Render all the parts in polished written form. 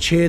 6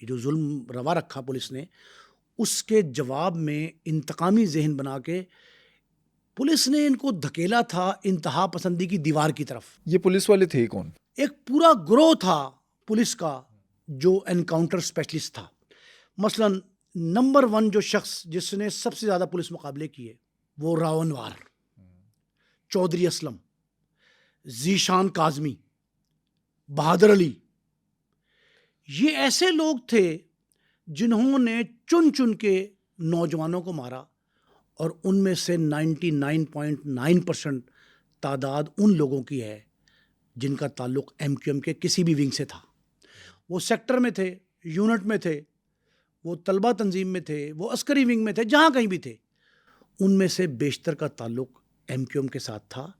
یہ جو ظلم روا رکھا پولیس نے، اس کے جواب میں انتقامی ذہن بنا کے پولیس نے ان کو دھکیلا تھا انتہا پسندی کی دیوار کی طرف. یہ پولیس والے تھے کون؟ ایک پورا گروہ تھا پولیس کا جو انکاؤنٹر اسپیشلسٹ تھا. مثلا نمبر 1 جو شخص جس نے سب سے زیادہ پولیس مقابلے کیے وہ راونوار، چودھری اسلم، ذیشان کاظمی، بہادر علی. یہ ایسے لوگ تھے جنہوں نے چن چن کے نوجوانوں کو مارا، اور ان میں سے 99.9% تعداد ان لوگوں کی ہے جن کا تعلق MQM کے کسی بھی ونگ سے تھا. وہ سیکٹر میں تھے، یونٹ میں تھے، وہ طلبہ تنظیم میں تھے، وہ عسکری ونگ میں تھے، جہاں کہیں بھی تھے. ان میں سے بیشتر کا تعلق MQM کے ساتھ تھا.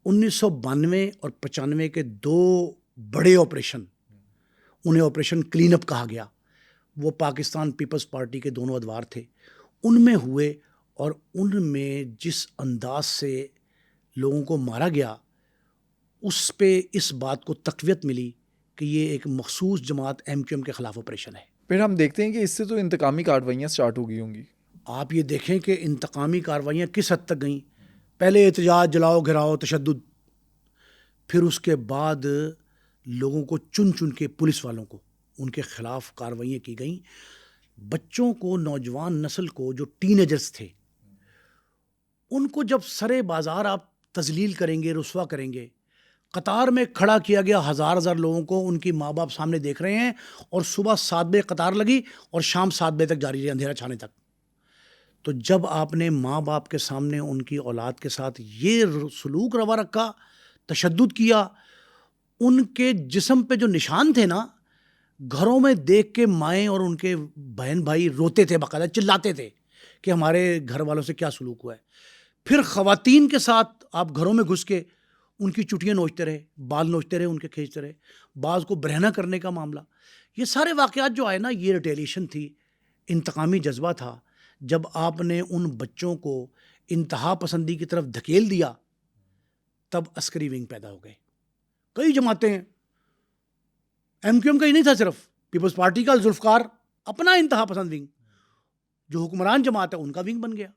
1992 اور 95 کے 2 بڑے آپریشن، انہیں آپریشن کلین اپ کہا گیا، وہ پاکستان پیپلز پارٹی کے دونوں ادوار تھے، ان میں ہوئے. اور ان میں جس انداز سے لوگوں کو مارا گیا، اس پہ اس بات کو تقویت ملی کہ یہ ایک مخصوص جماعت MQM کے خلاف آپریشن ہے. پھر ہم دیکھتے ہیں کہ اس سے تو انتقامی کارروائیاں سٹارٹ ہو گئی ہوں گی. آپ یہ دیکھیں کہ انتقامی کارروائیاں کس حد تک گئیں. پہلے احتجاج، جلاؤ، گھراؤ، تشدد، پھر اس کے بعد لوگوں کو چن چن کے پولیس والوں کو ان کے خلاف کارروائیاں کی گئیں. بچوں کو، نوجوان نسل کو، جو ٹین ایجرز تھے، ان کو جب سرے بازار آپ تذلیل کریں گے، رسوا کریں گے. قطار میں کھڑا کیا گیا ہزار لوگوں کو، ان کی ماں باپ سامنے دیکھ رہے ہیں، اور صبح 7 بجے قطار لگی اور شام 7 بجے تک جاری رہی، اندھیرا چھانے تک. تو جب آپ نے ماں باپ کے سامنے ان کی اولاد کے ساتھ یہ سلوک روا رکھا، تشدد کیا، ان کے جسم پہ جو نشان تھے نا، گھروں میں دیکھ کے مائیں اور ان کے بہن بھائی روتے تھے، باقاعدہ چلاتے تھے کہ ہمارے گھر والوں سے کیا سلوک ہوا ہے. پھر خواتین کے ساتھ آپ گھروں میں گھس کے ان کی چٹیاں نوچتے رہے، بال نوچتے رہے، ان کے کھینچتے رہے، بعض کو برہنہ کرنے کا معاملہ. یہ سارے واقعات جو آئے نا، یہ ریٹیلیشن تھی، انتقامی جذبہ تھا. جب آپ نے ان بچوں کو انتہا پسندی کی طرف دھکیل دیا، تب عسکری ونگ پیدا ہو گئے. کئی جماعتیں ہیں، MQM کا ہی نہیں تھا، صرف پیپلز پارٹی کا ذوالفقار اپنا انتہا پسند ونگ، جو حکمران جماعت ہے ان کا ونگ بن گیا.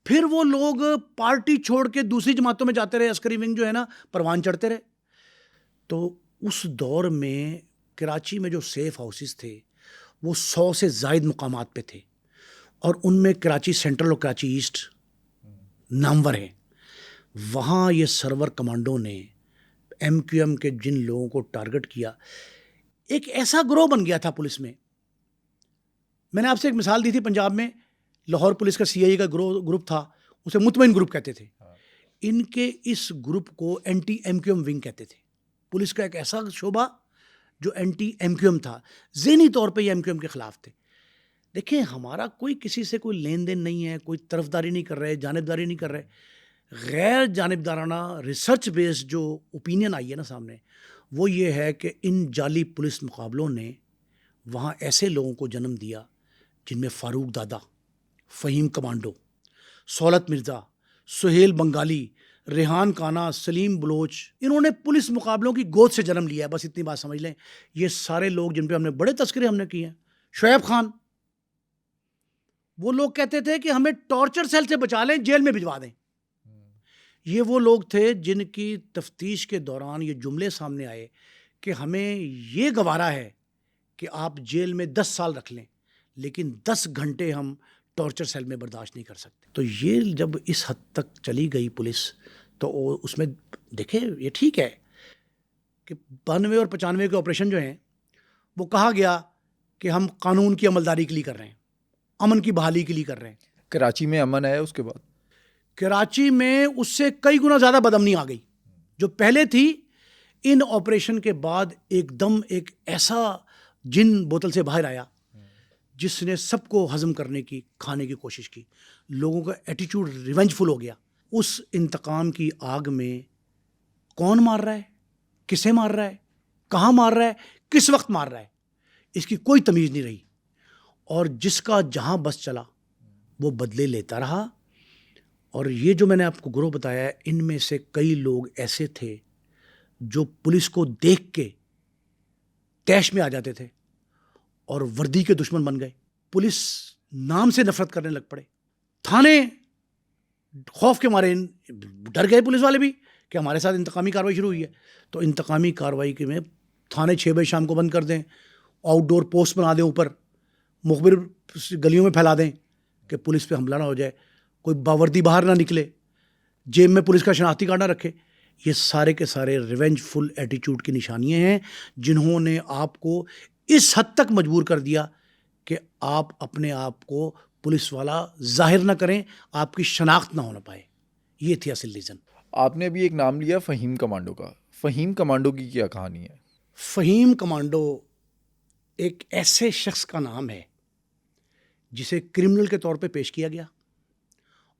پھر وہ لوگ پارٹی چھوڑ کے دوسری جماعتوں میں جاتے رہے، عسکری ونگ جو ہے نا پروان چڑھتے رہے. تو اس دور میں کراچی میں جو سیف ہاؤسز تھے وہ 100 سے زائد مقامات پہ تھے، اور ان میں کراچی سینٹرل اور کراچی ایسٹ نامور ہیں. وہاں یہ سرور کمانڈو نے MQM کے جن لوگوں کو ٹارگٹ کیا، ایک ایسا گروہ بن گیا تھا پولیس میں. میں نے آپ سے ایک مثال دی تھی، پنجاب میں لاہور پولیس کا CIA کا گروپ تھا، اسے مطمئن گروپ کہتے تھے. ان کے اس گروپ کو اینٹی MQM ونگ کہتے تھے. پولیس کا ایک ایسا شعبہ جو اینٹی MQM تھا، ذہنی طور پہ یہ MQM کے خلاف تھے. دیکھیں، ہمارا کوئی کسی سے کوئی لین دین نہیں ہے، کوئی طرفداری نہیں کر رہے، جانبداری نہیں کر رہے. غیر جانبدارانہ ریسرچ بیسڈ جو اوپینین آئی ہے نا سامنے، وہ یہ ہے کہ ان جعلی پولیس مقابلوں نے وہاں ایسے لوگوں کو جنم دیا جن میں فاروق دادا، فہیم کمانڈو، سولت مرزا، سہیل بنگالی، ریحان کانا، سلیم بلوچ، انہوں نے پولیس مقابلوں کی گود سے جنم لیا ہے. بس اتنی بات سمجھ لیں. یہ سارے لوگ جن پہ ہم نے بڑے تذکرے ہم نے کیے ہیں. شعیب خان، وہ لوگ کہتے تھے کہ ہمیں ٹارچر سیل سے بچا لیں، جیل میں بھجوا دیں. یہ وہ لوگ تھے جن کی تفتیش کے دوران یہ جملے سامنے آئے کہ ہمیں یہ گوارا ہے کہ آپ جیل میں 10 سال رکھ لیں، لیکن 10 گھنٹے ہم ٹارچر سیل میں برداشت نہیں کر سکتے. تو یہ جب اس حد تک چلی گئی پولیس، تو اس میں دیکھیں، یہ ٹھیک ہے کہ 92 اور 95 کے آپریشن جو ہیں وہ کہا گیا کہ ہم قانون کی عملداری کے لیے کر رہے ہیں، امن کی بحالی کے لیے کر رہے ہیں. کراچی میں امن ہے، اس کے بعد کراچی میں اس سے کئی گنا زیادہ بدامنی آ گئی جو پہلے تھی. ان آپریشن کے بعد ایک دم ایک ایسا جن بوتل سے باہر آیا جس نے سب کو ہضم کرنے کی، کھانے کی کوشش کی. لوگوں کا ایٹیچیوڈ ریونج فل ہو گیا. اس انتقام کی آگ میں کون مار رہا ہے، کسے مار رہا ہے، کہاں مار رہا ہے، کس وقت مار رہا ہے، اس کی کوئی تمیز نہیں رہی. اور جس کا جہاں بس چلا وہ بدلے لیتا رہا. اور یہ جو میں نے آپ کو گروہ بتایا ہے، ان میں سے کئی لوگ ایسے تھے جو پولیس کو دیکھ کے طیش میں آ جاتے تھے اور وردی کے دشمن بن گئے. پولیس نام سے نفرت کرنے لگ پڑے. تھانے خوف کے مارے ڈر گئے پولیس والے بھی کہ ہمارے ساتھ انتقامی کارروائی شروع ہوئی ہے. تو انتقامی کارروائی کے میں تھانے 6 بجے شام کو بند کر دیں, آؤٹ ڈور پوسٹ بنا دیں, اوپر مخبر گلیوں میں پھیلا دیں کہ پولیس پہ حملہ نہ ہو جائے, کوئی باوردی باہر نہ نکلے, جیب میں پولیس کا شناختی کارڈ نہ رکھے. یہ سارے کے سارے ریونج فل ایٹیچیوڈ کی نشانیاں ہیں جنہوں نے آپ کو اس حد تک مجبور کر دیا کہ آپ اپنے آپ کو پولیس والا ظاہر نہ کریں, آپ کی شناخت نہ ہونا پائے. یہ تھی اصل ریزن. آپ نے ابھی ایک نام لیا فہیم کمانڈو کا. فہیم کمانڈو کی کیا کہانی ہے؟ فہیم کمانڈو ایک ایسے شخص کا نام ہے جسے کرمنل کے طور پہ پیش کیا گیا,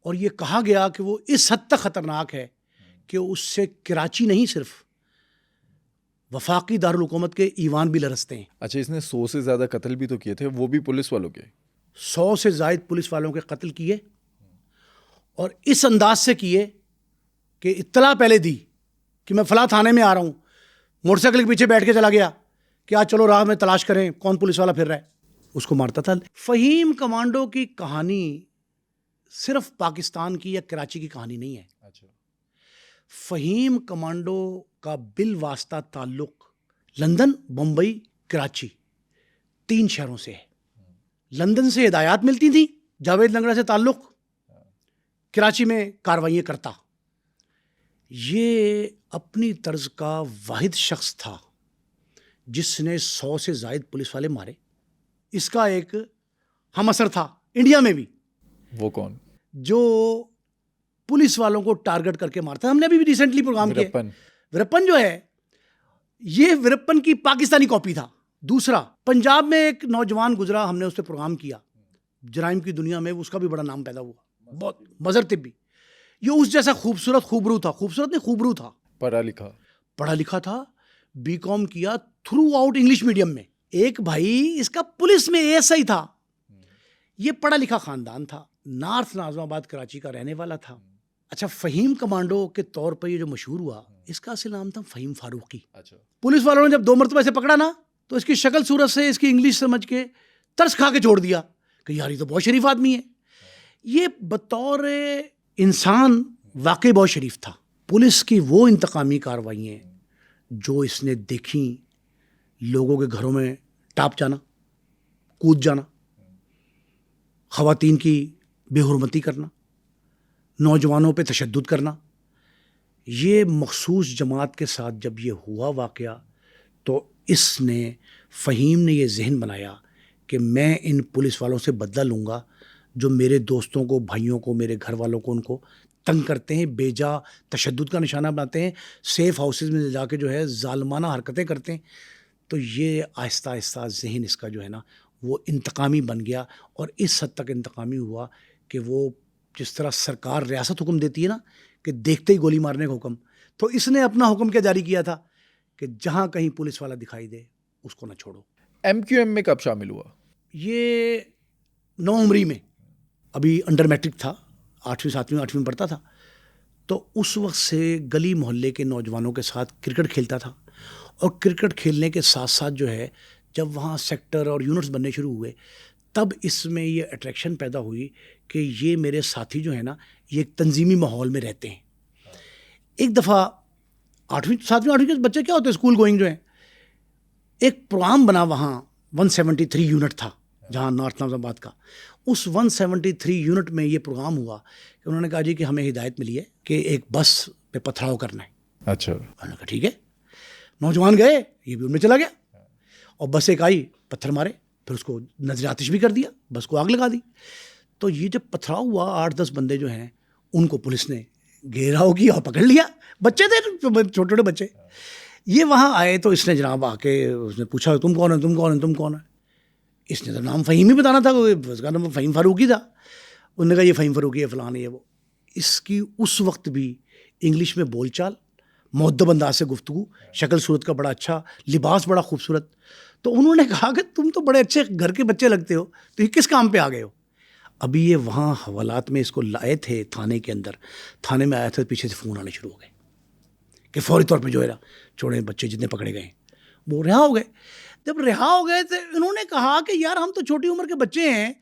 اور یہ کہا گیا کہ وہ اس حد تک خطرناک ہے کہ اس سے کراچی نہیں صرف وفاقی دارالحکومت کے ایوان بھی لرزتے ہیں. اچھا, اس نے 100 سے زیادہ قتل بھی تو کیے تھے, وہ بھی پولیس والوں کے. 100 سے زائد پولیس والوں کے قتل کیے, اور اس انداز سے کیے کہ اطلاع پہلے دی کہ میں فلاں تھانے میں آ رہا ہوں, موٹر سائیکل کے پیچھے بیٹھ کے چلا گیا کہ آج چلو راہ میں تلاش کریں کون پولیس والا پھر رہا ہے, اس کو مارتا تھا. فہیم کمانڈو کی کہانی صرف پاکستان کی یا کراچی کی کہانی نہیں ہے. اچھا. فہیم کمانڈو کا بالواسطہ تعلق لندن, بمبئی, کراچی 3 شہروں سے ہے. لندن سے ہدایات ملتی تھیں, جاوید لنگڑا سے تعلق, کراچی میں کاروائیاں کرتا. یہ اپنی طرز کا واحد شخص تھا جس نے 100 سے زائد پولیس والے مارے. اس کا ایک ہم اثر تھا انڈیا میں بھی. وہ کون؟ جو پولیس والوں کو ٹارگٹ کر کے مارتا ہے. ہم نے ابھی بھی ریسنٹلی پروگرام کیا. ویرپن جو ہے یہ ویرپن کی پاکستانی کاپی تھا. دوسرا, پنجاب میں ایک نوجوان گزرا, ہم نے اس پہ پروگرام کیا, جرائم کی دنیا میں اس کا بھی بڑا نام پیدا ہوا, بہت مظہر طبی. یہ اس جیسا خوبصورت خوبرو تھا, خوبصورت نہیں خوبرو تھا, پڑھا لکھا تھا, بی کام کیا تھرو آؤٹ انگلش میڈیم میں. ایک بھائی اس کا پولیس میں ASI تھا. یہ پڑھا لکھا خاندان تھا, نارتھ ناظم آباد کراچی کا رہنے والا تھا. اچھا, فہیم کمانڈو کے طور پر یہ جو مشہور ہوا, اس کا اصل نام تھا فہیم فاروقی. پولیس والوں نے جب 2 مرتبہ سے پکڑا نا, تو اس کی شکل صورت سے اس کی انگلش سمجھ کے ترس کھا کے چھوڑ دیا کہ یار یہ تو بہت شریف آدمی ہے. یہ بطور انسان واقعی بہت شریف تھا. پولیس کی وہ انتقامی کارروائیاں جو اس نے دیکھیں, لوگوں کے گھروں میں ٹاپ جانا, کود جانا, خواتین کی بے حرمتی کرنا, نوجوانوں پہ تشدد کرنا, یہ مخصوص جماعت کے ساتھ جب یہ ہوا واقعہ, تو اس نے فہیم نے یہ ذہن بنایا کہ میں ان پولیس والوں سے بدلہ لوں گا جو میرے دوستوں کو, بھائیوں کو, میرے گھر والوں کو, ان کو تنگ کرتے ہیں, بیجا تشدد کا نشانہ بناتے ہیں, سیف ہاؤسز میں جا کے جو ہے ظالمانہ حرکتیں کرتے ہیں. تو یہ آہستہ آہستہ ذہن اس کا جو ہے نا وہ انتقامی بن گیا, اور اس حد تک انتقامی ہوا کہ وہ جس طرح سرکار ریاست حکم دیتی ہے نا کہ دیکھتے ہی گولی مارنے کا حکم, تو اس نے اپنا حکم کیا جاری کیا تھا کہ جہاں کہیں پولیس والا دکھائی دے اس کو نہ چھوڑو. MQM میں کب شامل ہوا؟ یہ 9 عمری میں, ابھی انڈر میٹرک تھا, 8ویں 7ویں 8ویں پڑھتا تھا. تو اس وقت سے گلی محلے کے نوجوانوں کے ساتھ کرکٹ کھیلتا تھا, اور کرکٹ کھیلنے کے ساتھ ساتھ جو ہے جب وہاں سیکٹر اور یونٹس بننے شروع ہوئے, تب اس میں یہ اٹریکشن پیدا ہوئی کہ یہ میرے ساتھی جو ہیں نا یہ ایک تنظیمی ماحول میں رہتے ہیں. ایک دفعہ 8ویں 7ویں 8ویں کے بچے کیا ہوتے ہیں اسکول گوئنگ جو ہیں, ایک پروگرام بنا وہاں 173 یونٹ تھا جہاں نارتھ ناظم آباد کا. اس 173 یونٹ میں یہ پروگرام ہوا کہ انہوں نے کہا جی کہ ہمیں ہدایت ملی ہے کہ ایک بس پہ پتھراؤ کرنا ہے. اچھا. انہوں نے کہا ٹھیک ہے. نوجوان گئے, یہ بھی ان میں چلا گیا, اور بس ایک آئی, پتھر مارے, پھر اس کو نظر آتش بھی کر دیا, بس کو آگ لگا دی. تو یہ جب پتھراؤ ہوا 8-10 بندے جو ہیں ان کو پولیس نے گھیراؤ کیا اور پکڑ لیا. بچے تھے, چھوٹے چھوٹے بچے. یہ وہاں آئے تو اس نے جناب آ کے اس نے پوچھا تم کون ہے, تم کون ہے, تم کون ہے. اس نے تو نام فہیم ہی بتانا تھا, اس کا نام فہیم فاروقی تھا. انہوں نے کہا یہ فہیم فاروقی ہے, فلان ہے وہ. اس کی اس وقت بھی انگلش میں بول چال, مؤدب انداز سے گفتگو, شکل صورت کا بڑا اچھا, لباس بڑا خوبصورت. تو انہوں نے کہا کہ تم تو بڑے اچھے گھر کے بچے لگتے ہو, تو یہ کس کام پہ آ گئے ہو. ابھی یہ وہاں حوالات میں اس کو لائے تھے تھانے کے اندر, تھانے میں آیا تھا, پیچھے سے فون آنے شروع ہو گئے کہ فوری طور پہ جو ہے نا چھوڑیں, بچے جتنے پکڑے گئے وہ رہا ہو گئے. جب رہا ہو گئے تو انہوں نے کہا کہ یار ہم تو چھوٹی عمر کے بچے ہیں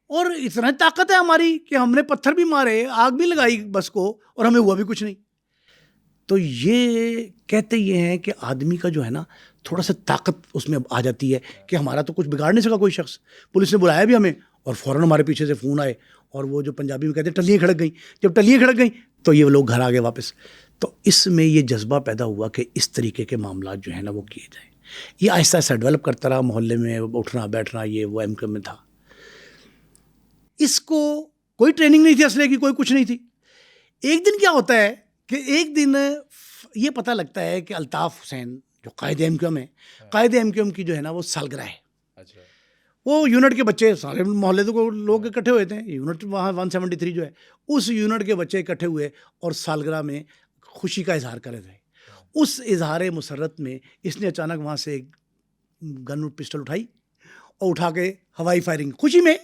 اور اتنا طاقت ہے ہماری کہ ہم نے پتھر بھی مارے, آگ بھی لگائی بس کو, اور ہمیں ہوا بھی کچھ نہیں. تو یہ کہتے یہ ہیں کہ آدمی کا جو ہے نا تھوڑا سا طاقت اس میں آ جاتی ہے کہ ہمارا تو کچھ بگاڑ نہیں سکا کوئی شخص. پولیس نے بلایا بھی ہمیں اور فوراً ہمارے پیچھے سے فون آئے, اور وہ جو پنجابی میں کہتے ہیں ٹلیاں کھڑک گئیں. جب ٹلیاں کھڑک گئیں تو یہ لوگ گھر آ گئے واپس. تو اس میں یہ جذبہ پیدا ہوا کہ اس طریقے کے معاملات جو ہیں نا وہ کیے جائیں. یہ آہستہ آہستہ ڈیولپ کرتا رہا, محلے میں اٹھنا بیٹھنا یہ وہ ایم میں تھا. اس کو کوئی ٹریننگ نہیں تھی اسلحے کی, کوئی کچھ نہیں تھی. ایک دن کیا ہوتا ہے کہ ایک دن یہ پتہ لگتا ہے کہ الطاف حسین جو قائد ایم کیو ایم ہے, قائد ایم کیو ایم کی جو ہے نا وہ سالگرہ ہے. وہ یونٹ کے بچے سارے محلے کو لوگ اکٹھے ہوئے تھے. یونٹ وہاں 173 جو ہے اس یونٹ کے بچے اکٹھے ہوئے اور سالگرہ میں خوشی کا اظہار کر رہے تھے. اس اظہار مسرت میں اس نے اچانک وہاں سے ایک گن پسٹل اٹھائی اور اٹھا کے ہوائی فائرنگ خوشی میں.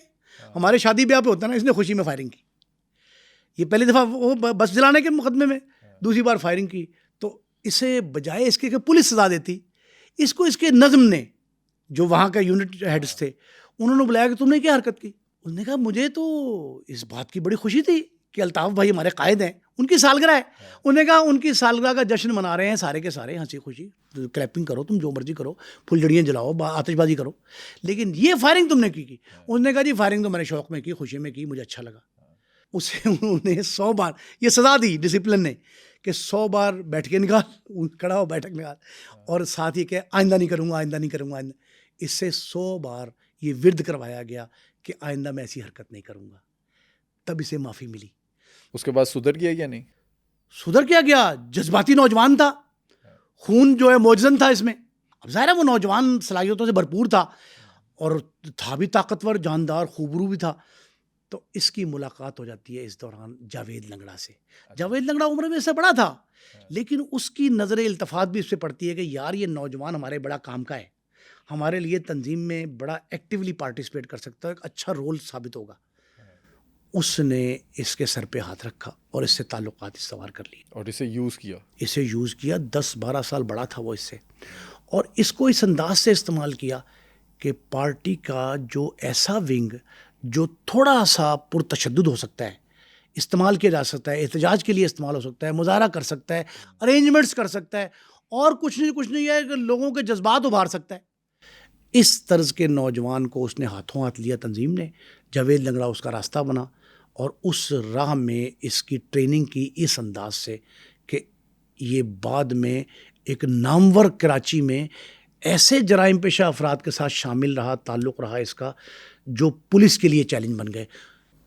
ہمارے شادی بیاہ پہ ہوتا ہے نا, اس نے خوشی میں فائرنگ کی. یہ پہلی دفعہ وہ بس جلانے کے مقدمے میں, دوسری بار فائرنگ کی. تو اسے بجائے اس کے کہ پولیس سزا دیتی, اس کو اس کے نظم نے, جو وہاں کا یونٹ ہیڈز تھے, انہوں نے بلایا کہ تم نے کیا حرکت کی. انہوں نے کہا مجھے تو اس بات کی بڑی خوشی تھی کہ الطاف بھائی ہمارے قائد ہیں, ان کی سالگرہ ہے. انہوں نے کہا ان کی سالگرہ کا جشن منا رہے ہیں سارے کے سارے, ہنسی خوشی کلیپنگ کرو, تم جو مرضی کرو, پھلجڑیاں جلاؤ, آتش بازی کرو, لیکن یہ فائرنگ تم نے کی. انہوں نے کہا جی فائرنگ تو میں نے شوق میں کی, خوشی میں کی, مجھے اچھا لگا. اسے انہوں نے 100 بار یہ سزا دی ڈسپلن نے کہ 100 بار بیٹھ کے نکال, کھڑا ہو بیٹھک نکال, اور ساتھ یہ کہ آئندہ نہیں کروں گا, آئندہ نہیں کروں گا, آئندہ. اس سے 100 بار یہ ورد کروایا گیا کہ آئندہ میں ایسی حرکت نہیں کروں گا. تب اسے معافی ملی. اس کے بعد سدھر گیا یا نہیں؟ سدھر کیا گیا, جذباتی نوجوان تھا, خون جو ہے موجزن تھا اس میں. اب ظاہر ہے وہ نوجوان صلاحیتوں سے بھرپور تھا اور تھا بھی طاقتور, جاندار, خوبرو بھی تھا. تو اس کی ملاقات ہو جاتی ہے اس دوران جاوید لنگڑا سے. جاوید لنگڑا عمر میں اس سے بڑا تھا, لیکن اس کی نظر التفات بھی اس سے پڑتی ہے کہ یار یہ نوجوان ہمارے بڑا کام کا ہے, ہمارے لیے تنظیم میں بڑا ایکٹیولی پارٹیسپیٹ کر سکتا ہے, ایک اچھا رول ثابت ہوگا. اس نے اس کے سر پہ ہاتھ رکھا اور اس سے تعلقات استوار کر لی اور اسے یوز کیا. 10-12 سال بڑا تھا وہ اس سے, اور اس کو اس انداز سے استعمال کیا کہ پارٹی کا جو ایسا ونگ جو تھوڑا سا پرتشدد ہو سکتا ہے استعمال کیا جا سکتا ہے, احتجاج کے لیے استعمال ہو سکتا ہے, مظاہرہ کر سکتا ہے, ارینجمنٹس کر سکتا ہے, اور کچھ نہیں ہے کہ لوگوں کے جذبات ابھار سکتا ہے. اس طرز کے نوجوان کو اس نے ہاتھوں ہاتھ لیا تنظیم نے. جاوید لنگڑا اس کا راستہ بنا اور اس راہ میں اس کی ٹریننگ کی اس انداز سے کہ یہ بعد میں ایک نامور کراچی میں ایسے جرائم پیشہ افراد کے ساتھ شامل رہا, تعلق رہا اس کا, جو پولیس کے لیے چیلنج بن گئے.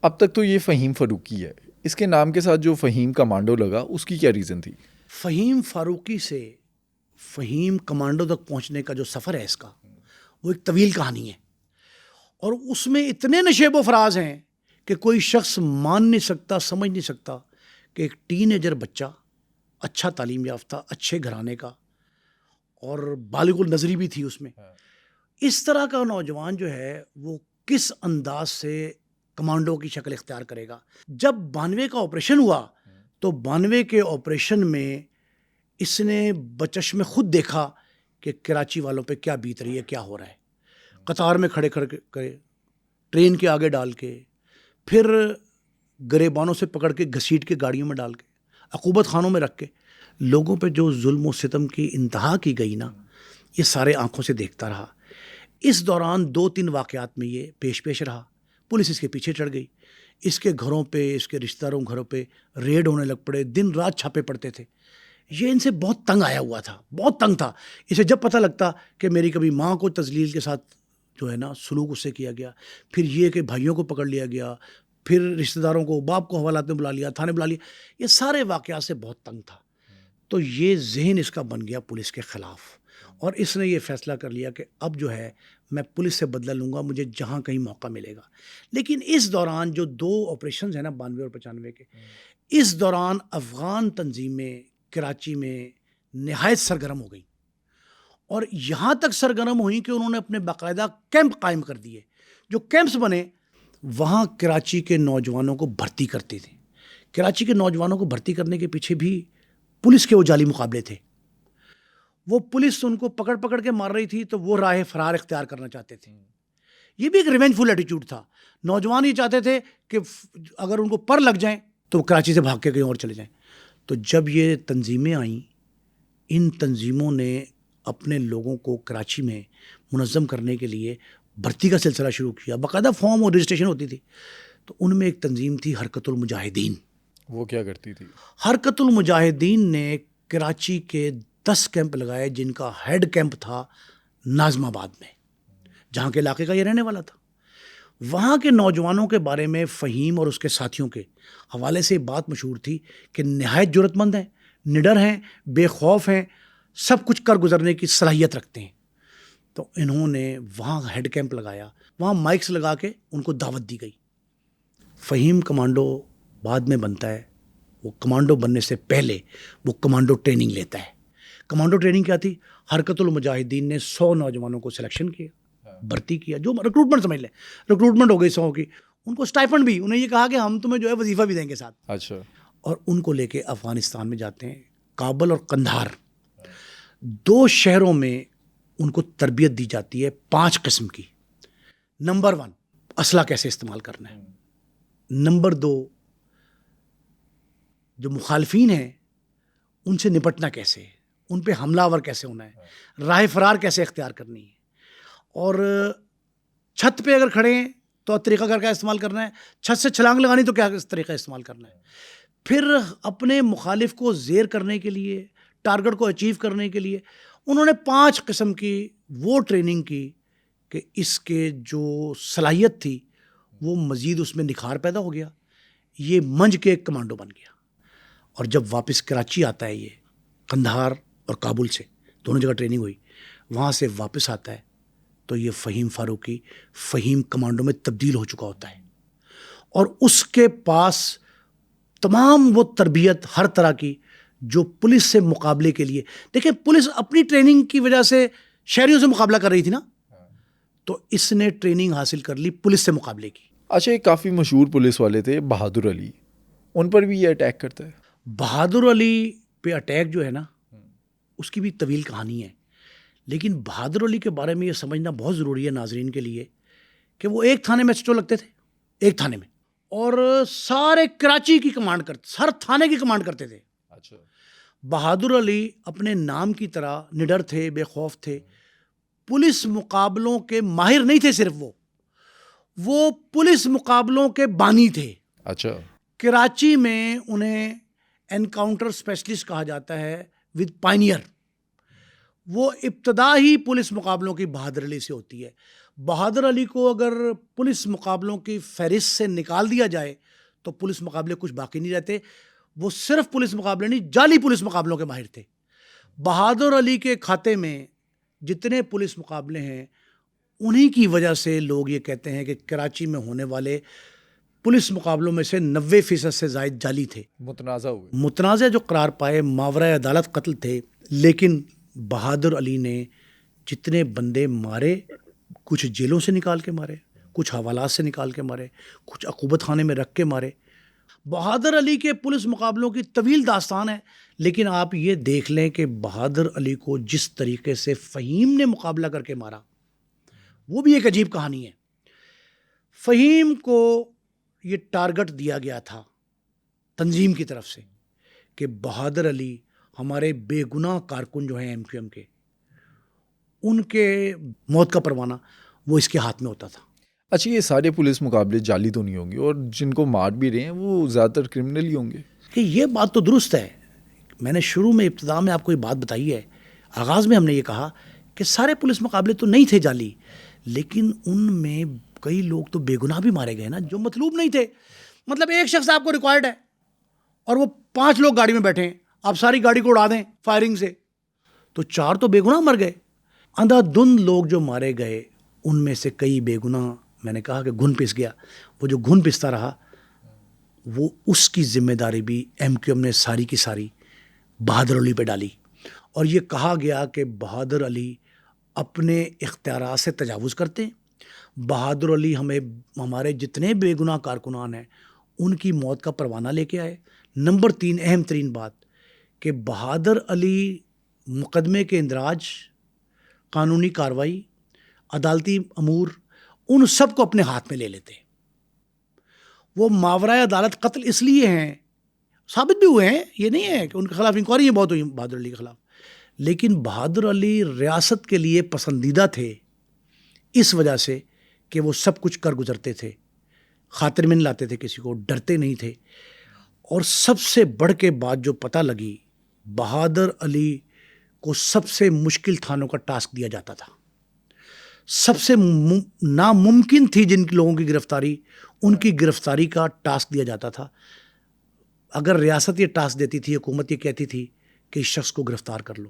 اب تک تو یہ فہیم فاروقی ہے, اس کے نام کے ساتھ جو فہیم کمانڈو لگا اس کی کیا ریزن تھی؟ فہیم فاروقی سے فہیم کمانڈو تک پہنچنے کا جو سفر ہے اس کا, وہ ایک طویل کہانی ہے, اور اس میں اتنے نشیب و فراز ہیں کہ کوئی شخص مان نہیں سکتا, سمجھ نہیں سکتا کہ ایک ٹین ایجر بچہ, اچھا تعلیم یافتہ, اچھے گھرانے کا, اور بالغ النظری بھی تھی اس میں, اس طرح کا نوجوان جو ہے وہ کس انداز سے کمانڈو کی شکل اختیار کرے گا. جب 92 کا آپریشن ہوا تو 92 کے آپریشن میں اس نے بچشم خود دیکھا کہ کراچی والوں پہ کیا بیت رہی ہے, کیا ہو رہا ہے. قطار میں کھڑے کرے, ٹرین کے آگے ڈال کے, پھر گریبانوں سے پکڑ کے گھسیٹ کے گاڑیوں میں ڈال کے, عقوبت خانوں میں رکھ کے, لوگوں پہ جو ظلم و ستم کی انتہا کی گئی نا, یہ سارے آنکھوں سے دیکھتا رہا. اس دوران 2-3 واقعات میں یہ پیش رہا. پولیس اس کے پیچھے چڑھ گئی, اس کے گھروں پہ, اس کے رشتہ داروں گھروں پہ ریڈ ہونے لگ پڑے, دن رات چھاپے پڑتے تھے. یہ ان سے بہت تنگ آیا ہوا تھا, بہت تنگ تھا. اسے جب پتہ لگتا کہ میری کبھی ماں کو تذلیل کے ساتھ جو ہے نا سلوک اس سے کیا گیا, پھر یہ کہ بھائیوں کو پکڑ لیا گیا, پھر رشتہ داروں کو, باپ کو حوالات میں بلا لیا, تھانے بلا لیا, یہ سارے واقعات سے بہت تنگ تھا. تو یہ ذہن اس کا بن گیا پولیس کے خلاف, اور اس نے یہ فیصلہ کر لیا کہ اب جو ہے میں پولیس سے بدلہ لوں گا, مجھے جہاں کہیں موقع ملے گا. لیکن اس دوران جو 2 آپریشنز ہیں نا 92 اور 95 کے, اس دوران افغان تنظیمیں کراچی میں نہایت سرگرم ہو گئیں, اور یہاں تک سرگرم ہوئیں کہ انہوں نے اپنے باقاعدہ کیمپ قائم کر دیے. جو کیمپس بنے وہاں کراچی کے نوجوانوں کو بھرتی کرتے تھے. کراچی کے نوجوانوں کو بھرتی کرنے کے پیچھے بھی پولیس کے وہ جعلی مقابلے تھے. وہ پولیس ان کو پکڑ پکڑ کے مار رہی تھی تو وہ راہ فرار اختیار کرنا چاہتے تھے. یہ بھی ایک ریونجفل ایٹیٹیوڈ تھا. نوجوان یہ چاہتے تھے کہ اگر ان کو پر لگ جائیں تو وہ کراچی سے بھاگ کے کہیں اور چلے جائیں. تو جب یہ تنظیمیں آئیں, ان تنظیموں نے اپنے لوگوں کو کراچی میں منظم کرنے کے لیے بھرتی کا سلسلہ شروع کیا. باقاعدہ فارم اور رجسٹریشن ہوتی تھی. تو ان میں ایک تنظیم تھی حرکت المجاہدین. وہ کیا کرتی تھی؟ حرکت المجاہدین نے کراچی کے 10 کیمپ لگائے جن کا ہیڈ کیمپ تھا ناظم آباد میں, جہاں کے علاقے کا یہ رہنے والا تھا. وہاں کے نوجوانوں کے بارے میں فہیم اور اس کے ساتھیوں کے حوالے سے بات مشہور تھی کہ نہایت جرأت مند ہیں, نڈر ہیں, بے خوف ہیں, سب کچھ کر گزرنے کی صلاحیت رکھتے ہیں. تو انہوں نے وہاں ہیڈ کیمپ لگایا, وہاں مائکس لگا کے ان کو دعوت دی گئی. فہیم کمانڈو بعد میں بنتا ہے. وہ کمانڈو بننے سے پہلے وہ کمانڈو ٹریننگ لیتا ہے. کمانڈو ٹریننگ کیا تھی؟ حرکت المجاہدین نے 100 نوجوانوں کو سلیکشن کیا, بھرتی کیا, جو ریکروٹمنٹ سمجھ لیں, ریکروٹمنٹ ہو گئی 100 کی. ان کو اسٹائپنڈ بھی, انہیں یہ کہا کہ ہم تمہیں جو ہے وظیفہ بھی دیں گے ساتھ. اچھا. اور ان کو لے کے افغانستان میں جاتے ہیں. کابل اور قندھار 2 شہروں میں ان کو تربیت دی جاتی ہے 5 قسم کی. نمبر 1, اسلحہ کیسے استعمال کرنا ہے. نمبر 2, جو مخالفین ہیں ان سے نپٹنا کیسے ہے, ان پہ حملہ آور کیسے ہونا ہے, راہ فرار کیسے اختیار کرنی ہے, اور چھت پہ اگر کھڑے ہیں تو طریقہ کار کا استعمال کرنا ہے, چھت سے چھلانگ لگانی تو کیا طریقہ استعمال کرنا ہے. پھر اپنے مخالف کو زیر کرنے کے لیے, ٹارگٹ کو اچیو کرنے کے لیے انہوں نے 5 قسم کی وہ ٹریننگ کی کہ اس کے جو صلاحیت تھی وہ مزید اس میں نکھار پیدا ہو گیا. یہ منج کے ایک کمانڈو بن گیا. اور جب واپس کراچی آتا ہے, یہ قندھار اور کابل سے دونوں جگہ ٹریننگ ہوئی, وہاں سے واپس آتا ہے تو یہ فہیم فاروقی فہیم کمانڈو میں تبدیل ہو چکا ہوتا ہے. اور اس کے پاس تمام وہ تربیت ہر طرح کی جو پولیس سے مقابلے کے لیے, دیکھیں پولیس اپنی ٹریننگ کی وجہ سے شہریوں سے مقابلہ کر رہی تھی نا, تو اس نے ٹریننگ حاصل کر لی پولیس سے مقابلے کی. اچھا, ایک کافی مشہور پولیس والے تھے بہادر علی, ان پر بھی یہ اٹیک کرتا ہے. بہادر علی پہ اٹیک جو ہے نا, اس کی بھی طویل کہانی ہے. لیکن بہادر علی کے بارے میں یہ سمجھنا بہت ضروری ہے ناظرین کے لیے کہ وہ ایک تھانے میں ایسٹو لگتے تھے, ایک تھانے میں, اور سارے کراچی کی کمانڈ کرتے, ہر تھانے کی کمانڈ کرتے تھے. اچھا. بہادر علی اپنے نام کی طرح نڈر تھے, بے خوف تھے. پولیس مقابلوں کے ماہر نہیں تھے صرف, وہ پولیس مقابلوں کے بانی تھے. اچھا. کراچی میں انہیں انکاؤنٹر اسپیشلسٹ کہا جاتا ہے ود پائنیئر. وہ ابتدا ہی پولیس مقابلوں کی بہادر علی سے ہوتی ہے. بہادر علی کو اگر پولیس مقابلوں کی فہرست سے نکال دیا جائے تو پولیس مقابلے کچھ باقی نہیں رہتے. وہ صرف پولیس مقابلے نہیں, جعلی پولیس مقابلوں کے ماہر تھے. بہادر علی کے کھاتے میں جتنے پولیس مقابلے ہیں انہی کی وجہ سے لوگ یہ کہتے ہیں کہ کراچی میں ہونے والے پولیس مقابلوں میں سے 90% سے زائد جعلی تھے, متنازع ہوئے. متنازع جو قرار پائے, ماورائے عدالت قتل تھے. لیکن بہادر علی نے جتنے بندے مارے, کچھ جیلوں سے نکال کے مارے, کچھ حوالات سے نکال کے مارے, کچھ عقوبت خانے میں رکھ کے مارے. بہادر علی کے پولیس مقابلوں کی طویل داستان ہے. لیکن آپ یہ دیکھ لیں کہ بہادر علی کو جس طریقے سے فہیم نے مقابلہ کر کے مارا, وہ بھی ایک عجیب کہانی ہے. فہیم کو یہ ٹارگٹ دیا گیا تھا تنظیم کی طرف سے کہ بہادر علی ہمارے بے گناہ کارکن جو ہیں ایم کیو ایم کے, ان کے موت کا پروانہ وہ اس کے ہاتھ میں ہوتا تھا. اچھا, یہ سارے پولیس مقابلے جعلی تو نہیں ہوں گے, اور جن کو مار بھی رہے ہیں وہ زیادہ تر کرمنل ہی ہوں گے. کہ یہ بات تو درست ہے. میں نے شروع میں ابتدا میں آپ کو یہ بات بتائی ہے, آغاز میں ہم نے یہ کہا کہ سارے پولیس مقابلے تو نہیں تھے جعلی, لیکن ان میں کئی لوگ تو بے گناہ بھی مارے گئے نا, جو مطلوب نہیں تھے. مطلب ایک شخص آپ کو ریکوائرڈ ہے اور وہ 5 لوگ گاڑی میں بیٹھے ہیں, آپ ساری گاڑی کو اڑا دیں فائرنگ سے, تو 4 تو بے گناہ مر گئے. اندھا دھند لوگ جو مارے گئے ان میں سے کئی بے گناہ, میں نے کہا کہ گھن پس گیا. وہ جو گھن پستا رہا وہ اس کی ذمہ داری بھی ایم کیو ایم نے ساری کی ساری بہادر علی پہ ڈالی. اور یہ کہا گیا کہ بہادر علی اپنے اختیارات سے تجاوز کرتے ہیں. بہادر علی ہمیں ہمارے جتنے بے گناہ کارکنان ہیں ان کی موت کا پروانہ لے کے آئے. نمبر 3 اہم ترین بات کہ بہادر علی مقدمے کے اندراج، قانونی کارروائی، عدالتی امور، ان سب کو اپنے ہاتھ میں لے لیتے. وہ ماورائے عدالت قتل اس لیے ہیں، ثابت بھی ہوئے ہیں، یہ نہیں ہے کہ ان کے خلاف انکوائری بہت ہوئی بہادر علی کے خلاف، لیکن بہادر علی ریاست کے لیے پسندیدہ تھے اس وجہ سے کہ وہ سب کچھ کر گزرتے تھے، خاطر میں نہیں لاتے تھے کسی کو، ڈرتے نہیں تھے. اور سب سے بڑھ کے بات جو پتہ لگی، بہادر علی کو سب سے مشکل تھانوں کا ٹاسک دیا جاتا تھا. سب سے ناممکن تھی جن لوگوں کی گرفتاری، ان کی گرفتاری کا ٹاسک دیا جاتا تھا. اگر ریاست یہ ٹاسک دیتی تھی، حکومت یہ کہتی تھی کہ اس شخص کو گرفتار کر لو،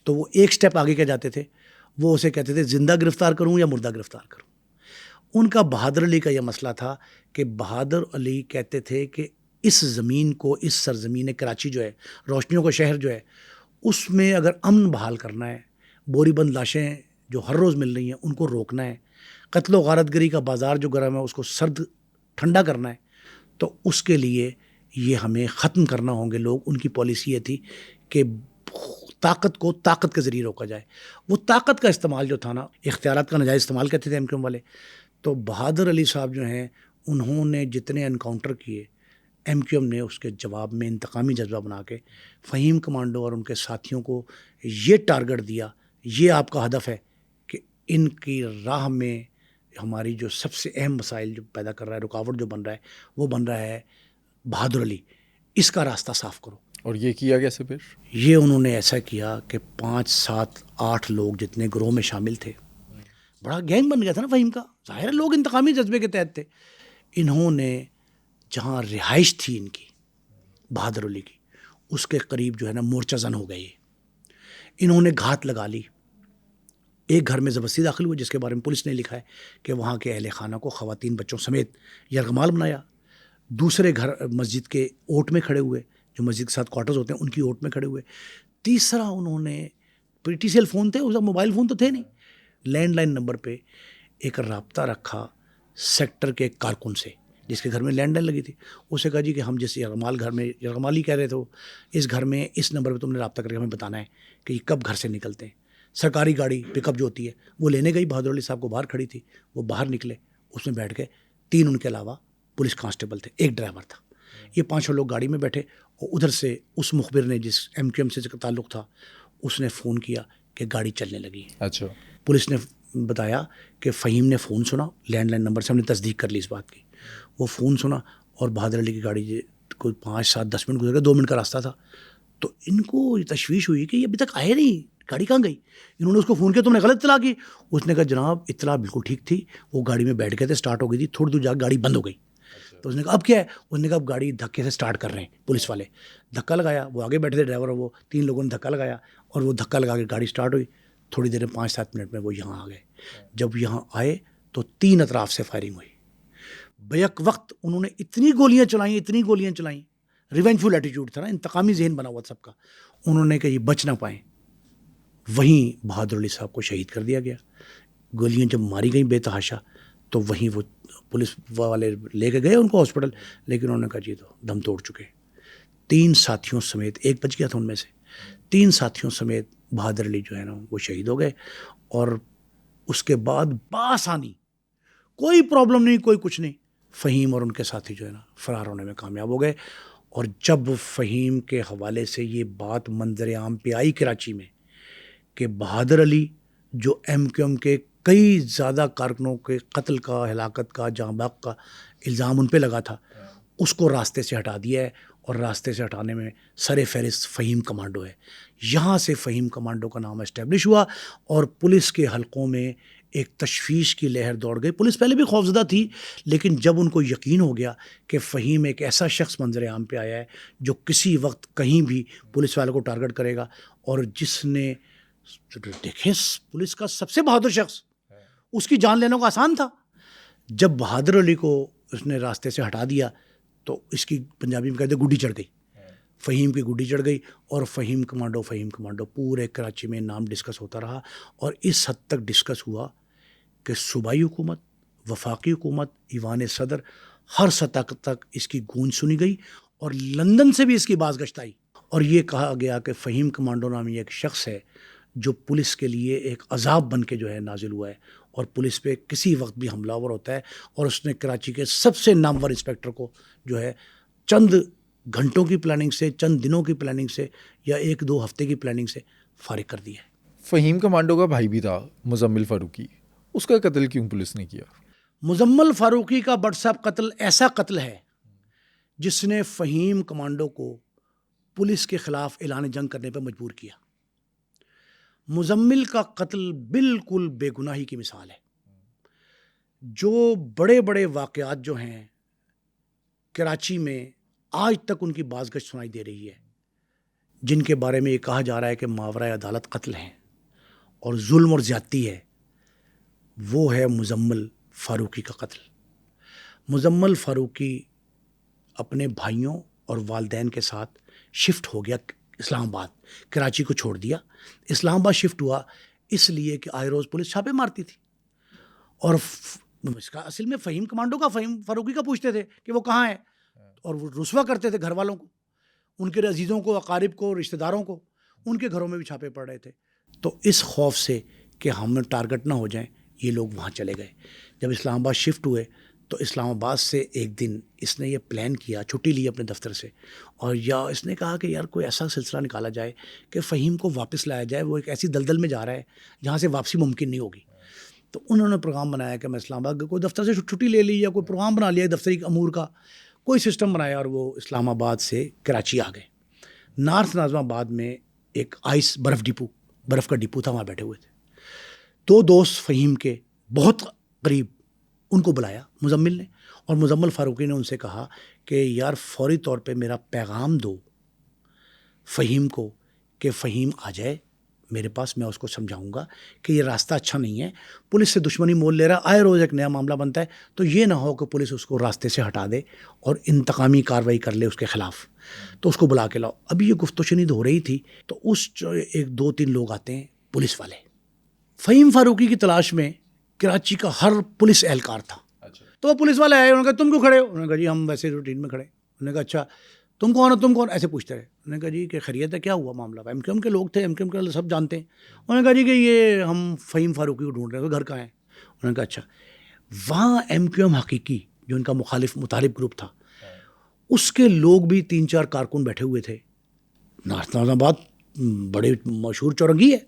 تو وہ ایک سٹیپ آگے کیا جاتے تھے، وہ اسے کہتے تھے زندہ گرفتار کروں یا مردہ گرفتار کروں. ان کا بہادر علی کا یہ مسئلہ تھا کہ بہادر علی کہتے تھے کہ اس زمین کو، اس سرزمین کراچی جو ہے، روشنیوں کا شہر جو ہے، اس میں اگر امن بحال کرنا ہے، بوری بند لاشیں جو ہر روز مل رہی ہیں ان کو روکنا ہے، قتل و غارت گری کا بازار جو گرم ہے اس کو سرد ٹھنڈا کرنا ہے، تو اس کے لیے یہ ہمیں ختم کرنا ہوں گے لوگ. ان کی پالیسی یہ تھی کہ طاقت کو طاقت کے ذریعے روکا جائے. وہ طاقت کا استعمال جو تھا نا، اختیارات کا ناجائز استعمال کہتے تھے ایم کیو ایم والے. تو بہادر علی صاحب جو ہیں، انہوں نے جتنے انکاؤنٹر کیے، ایم کیو ایم نے اس کے جواب میں انتقامی جذبہ بنا کے فہیم کمانڈو اور ان کے ساتھیوں کو یہ ٹارگٹ دیا، یہ آپ کا ہدف ہے کہ ان کی راہ میں ہماری جو سب سے اہم مسائل جو پیدا کر رہا ہے، رکاوٹ جو بن رہا ہے، وہ بن رہا ہے بہادر علی، اس کا راستہ صاف کرو. اور یہ کیا کیسے پھر؟ یہ انہوں نے ایسا کیا کہ 5 7 8 لوگ جتنے گروہ میں شامل تھے، بڑا گینگ بن گیا تھا نا فہیم کا، ظاہر ہے لوگ انتقامی جذبے کے تحت تھے. انہوں نے جہاں رہائش تھی ان کی بہادر علی کی، اس کے قریب جو ہے نا مورچہ زن ہو گئے. انہوں نے گھات لگا لی. ایک گھر میں زبردستی داخل ہوئے جس کے بارے میں پولیس نے لکھا ہے کہ وہاں کے اہل خانہ کو، خواتین بچوں سمیت یرغمال بنایا. دوسرے گھر مسجد کے اوٹ میں کھڑے ہوئے، جو مسجد کے ساتھ کوارٹرز ہوتے ہیں ان کی اوٹ میں کھڑے ہوئے. تیسرا انہوں نے ٹی سی ایل فون تھے، اس وقت موبائل فون تو تھے نہیں، لینڈ لائن نمبر پہ ایک رابطہ رکھا سیکٹر کے کارکن سے جس کے گھر میں لینڈ لائن لگی تھی. اسے کہا جی کہ ہم جس یرغمال گھر میں، یرغمالی کہہ رہے تھے وہ، اس گھر میں اس نمبر پہ تم نے رابطہ کر کے ہمیں بتانا ہے کہ یہ کب گھر سے نکلتے ہیں. سرکاری گاڑی پک اپ جو ہوتی ہے وہ لینے گئی، بہادر علی صاحب کو باہر کھڑی تھی، وہ باہر نکلے، اس میں بیٹھ کے 3 ان کے علاوہ پولیس کانسٹیبل تھے، ایک ڈرائیور تھا. یہ 5 لوگ گاڑی میں بیٹھے، اور ادھر سے اس مخبر نے جس ایم کیو ایم سے تعلق تھا اس نے فون کیا کہ گاڑی چلنے لگی. اچھا. پولیس نے بتایا کہ فہیم نے فون سنا لینڈ لائن نمبر سے، ہم نے تصدیق کر لی اس بات کی. وہ فون سنا اور بہادر علی کی گاڑی کوئی 5 7 10 منٹ گزر گئے، 2 منٹ کا راستہ تھا. تو ان کو یہ تشویش ہوئی کہ یہ ابھی تک آئے نہیں، گاڑی کہاں گئی. انہوں نے اس کو فون کیا، تم نے غلط اطلاع کی. اس نے کہا جناب اطلاع بالکل ٹھیک تھی، وہ گاڑی میں بیٹھ گئے تھے، اسٹارٹ ہو گئی تھی، تھوڑی دور جا گاڑی بند ہو گئی. تو اس نے کہا اب کیا ہے؟ اس نے کہا اب گاڑی دھکے سے سٹارٹ کر رہے ہیں پولیس والے. دھکا لگایا، وہ آگے بیٹھے تھے ڈرائیور، اور وہ 3 لوگوں نے دھکا لگایا اور وہ دھکا لگا کے گاڑی سٹارٹ ہوئی. تھوڑی دیر میں 5 7 منٹ میں وہ یہاں آ گئے. جب یہاں آئے تو 3 اطراف سے فائرنگ ہوئی. بیک وقت انہوں نے اتنی گولیاں چلائیں، ریونجفل ایٹیٹیوڈ تھا نا، انتقامی ذہن بنا ہوا سب کا. انہوں نے کہ یہ بچ نہ پائیں. وہیں بہادر علی صاحب کو شہید کر دیا گیا. گولیاں جب ماری گئیں بے تحاشا تو وہیں وہ پولیس والے لے کے گئے ان کو ہاسپٹل، لیکن انہوں نے کہا جی تو دم توڑ چکے. 3 ساتھیوں سمیت، ایک بچ گیا تھا ان میں سے، 3 ساتھیوں سمیت بہادر علی جو ہے نا وہ شہید ہو گئے. اور اس کے بعد بآسانی، کوئی پرابلم نہیں، کوئی کچھ نہیں، فہیم اور ان کے ساتھی جو ہے نا فرار ہونے میں کامیاب ہو گئے. اور جب فہیم کے حوالے سے یہ بات منظر عام پہ آئی کراچی میں کہ بہادر علی جو ایم کیو ایم کے کئی زیادہ کارکنوں کے قتل کا، ہلاکت کا، جاں بحق کا الزام ان پہ لگا تھا، اس کو راستے سے ہٹا دیا ہے. اور راستے سے ہٹانے میں سر فہرست فہیم کمانڈو ہے. یہاں سے فہیم کمانڈو کا نام اسٹیبلش ہوا اور پولیس کے حلقوں میں ایک تشویش کی لہر دوڑ گئی. پولیس پہلے بھی خوفزدہ تھی، لیکن جب ان کو یقین ہو گیا کہ فہیم ایک ایسا شخص منظر عام پہ آیا ہے جو کسی وقت کہیں بھی پولیس والوں کو ٹارگٹ کرے گا، اور جس نے دیکھیں پولیس کا سب سے بہادر شخص، اس کی جان لینا کو آسان تھا. جب بہادر علی کو اس نے راستے سے ہٹا دیا تو اس کی پنجابی میں کہتے گڈی چڑھ گئی، فہیم کی گڈی چڑھ گئی. اور فہیم کمانڈو پورے کراچی میں نام ڈسکس ہوتا رہا. اور اس حد تک ڈسکس ہوا کہ صوبائی حکومت، وفاقی حکومت، ایوان صدر، ہر سطح تک اس کی گونج سنی گئی. اور لندن سے بھی اس کی بازگشت آئی. اور یہ کہا گیا کہ فہیم کمانڈو نامی ایک شخص ہے جو پولیس کے لیے ایک عذاب بن کے جو ہے نازل ہوا ہے، اور پولیس پہ کسی وقت بھی حملہ آور ہوتا ہے، اور اس نے کراچی کے سب سے نامور انسپیکٹر کو جو ہے چند گھنٹوں کی پلاننگ سے، چند دنوں کی پلاننگ سے، یا 1-2 ہفتے کی پلاننگ سے فارغ کر دیا ہے۔ فہیم کمانڈو کا بھائی بھی تھا مزمل فاروقی، اس کا قتل کیوں پولیس نے کیا؟ مزمل فاروقی کا بٹ صاحب قتل ایسا قتل ہے جس نے فہیم کمانڈو کو پولیس کے خلاف اعلان جنگ کرنے پر مجبور کیا۔ مزمل کا قتل بالکل بے گناہی کی مثال ہے۔ جو بڑے بڑے واقعات جو ہیں کراچی میں آج تک ان کی بازگشت سنائی دے رہی ہے، جن کے بارے میں یہ کہا جا رہا ہے کہ ماورائے عدالت قتل ہیں اور ظلم اور زیادتی ہے، وہ ہے مزمل فاروقی کا قتل۔ مزمل فاروقی اپنے بھائیوں اور والدین کے ساتھ شفٹ ہو گیا اسلام آباد، کراچی کو چھوڑ دیا، اسلام آباد شفٹ ہوا اس لیے کہ آئے روز پولیس چھاپے مارتی تھی، اور اس کا اصل میں فہیم کمانڈو کا، فہیم فاروقی کا پوچھتے تھے کہ وہ کہاں ہے، اور وہ رسوا کرتے تھے گھر والوں کو، ان کے عزیزوں کو، اقارب کو، رشتہ داروں کو، ان کے گھروں میں بھی چھاپے پڑ رہے تھے۔ تو اس خوف سے کہ ہم ٹارگٹ نہ ہو جائیں، یہ لوگ وہاں چلے گئے۔ جب اسلام آباد شفٹ ہوئے تو اسلام آباد سے ایک دن اس نے یہ پلان کیا، چھٹی لی اپنے دفتر سے، اور یا اس نے کہا کہ یار کوئی ایسا سلسلہ نکالا جائے کہ فہیم کو واپس لایا جائے، وہ ایک ایسی دلدل میں جا رہا ہے جہاں سے واپسی ممکن نہیں ہوگی۔ تو انہوں نے پروگرام بنایا کہ میں اسلام آباد کوئی دفتر سے چھٹی لے لی، یا کوئی پروگرام بنا لیا دفتری امور کا، کوئی سسٹم بنایا، اور وہ اسلام آباد سے کراچی آ گئے۔ نارتھ ناظم آباد میں ایک آئس برف کا ڈپو تھا، وہاں بیٹھے ہوئے تھے۔ 2 دوست فہیم کے بہت قریب، ان کو بلایا مزمل نے، اور مزمل فاروقی نے ان سے کہا کہ یار فوری طور پہ میرا پیغام دو فہیم کو کہ فہیم آ جائے میرے پاس، میں اس کو سمجھاؤں گا کہ یہ راستہ اچھا نہیں ہے، پولیس سے دشمنی مول لے رہا، آئے روز ایک نیا معاملہ بنتا ہے، تو یہ نہ ہو کہ پولیس اس کو راستے سے ہٹا دے اور انتقامی کارروائی کر لے اس کے خلاف، تو اس کو بلا کے لاؤ۔ ابھی یہ گفت و شنید ہو رہی تھی تو اس 1-2-3 لوگ آتے ہیں پولیس والے، فہیم فاروقی کی تلاش میں کراچی کا ہر پولیس اہلکار تھا۔ تو وہ پولیس والے آئے، انہوں نے کہا تم کیوں کھڑے ہو؟ انہوں نے کہا جی ہم ویسے روٹین میں کھڑے۔ انہوں نے کہا اچھا تم کون ہو، تم کون، ایسے پوچھتے رہے۔ انہوں نے کہا جی کہ خیریت ہے، کیا ہوا معاملہ؟ ایم کیو ایم کے لوگ تھے، ایم کیو ایم کے سب جانتے ہیں۔ انہوں نے کہا جی کہ یہ ہم فہیم فاروقی کو ڈھونڈ رہے ہیں، گھر کہاں ہے؟ انہوں نے کہا اچھا۔ وہاں ایم کیو ایم حقیقی جو ان کا مطالب گروپ تھا، اس کے لوگ بھی 3-4 کارکن بیٹھے ہوئے تھے۔ نارتھ ناظم آباد بڑے مشہور چورنگی ہے،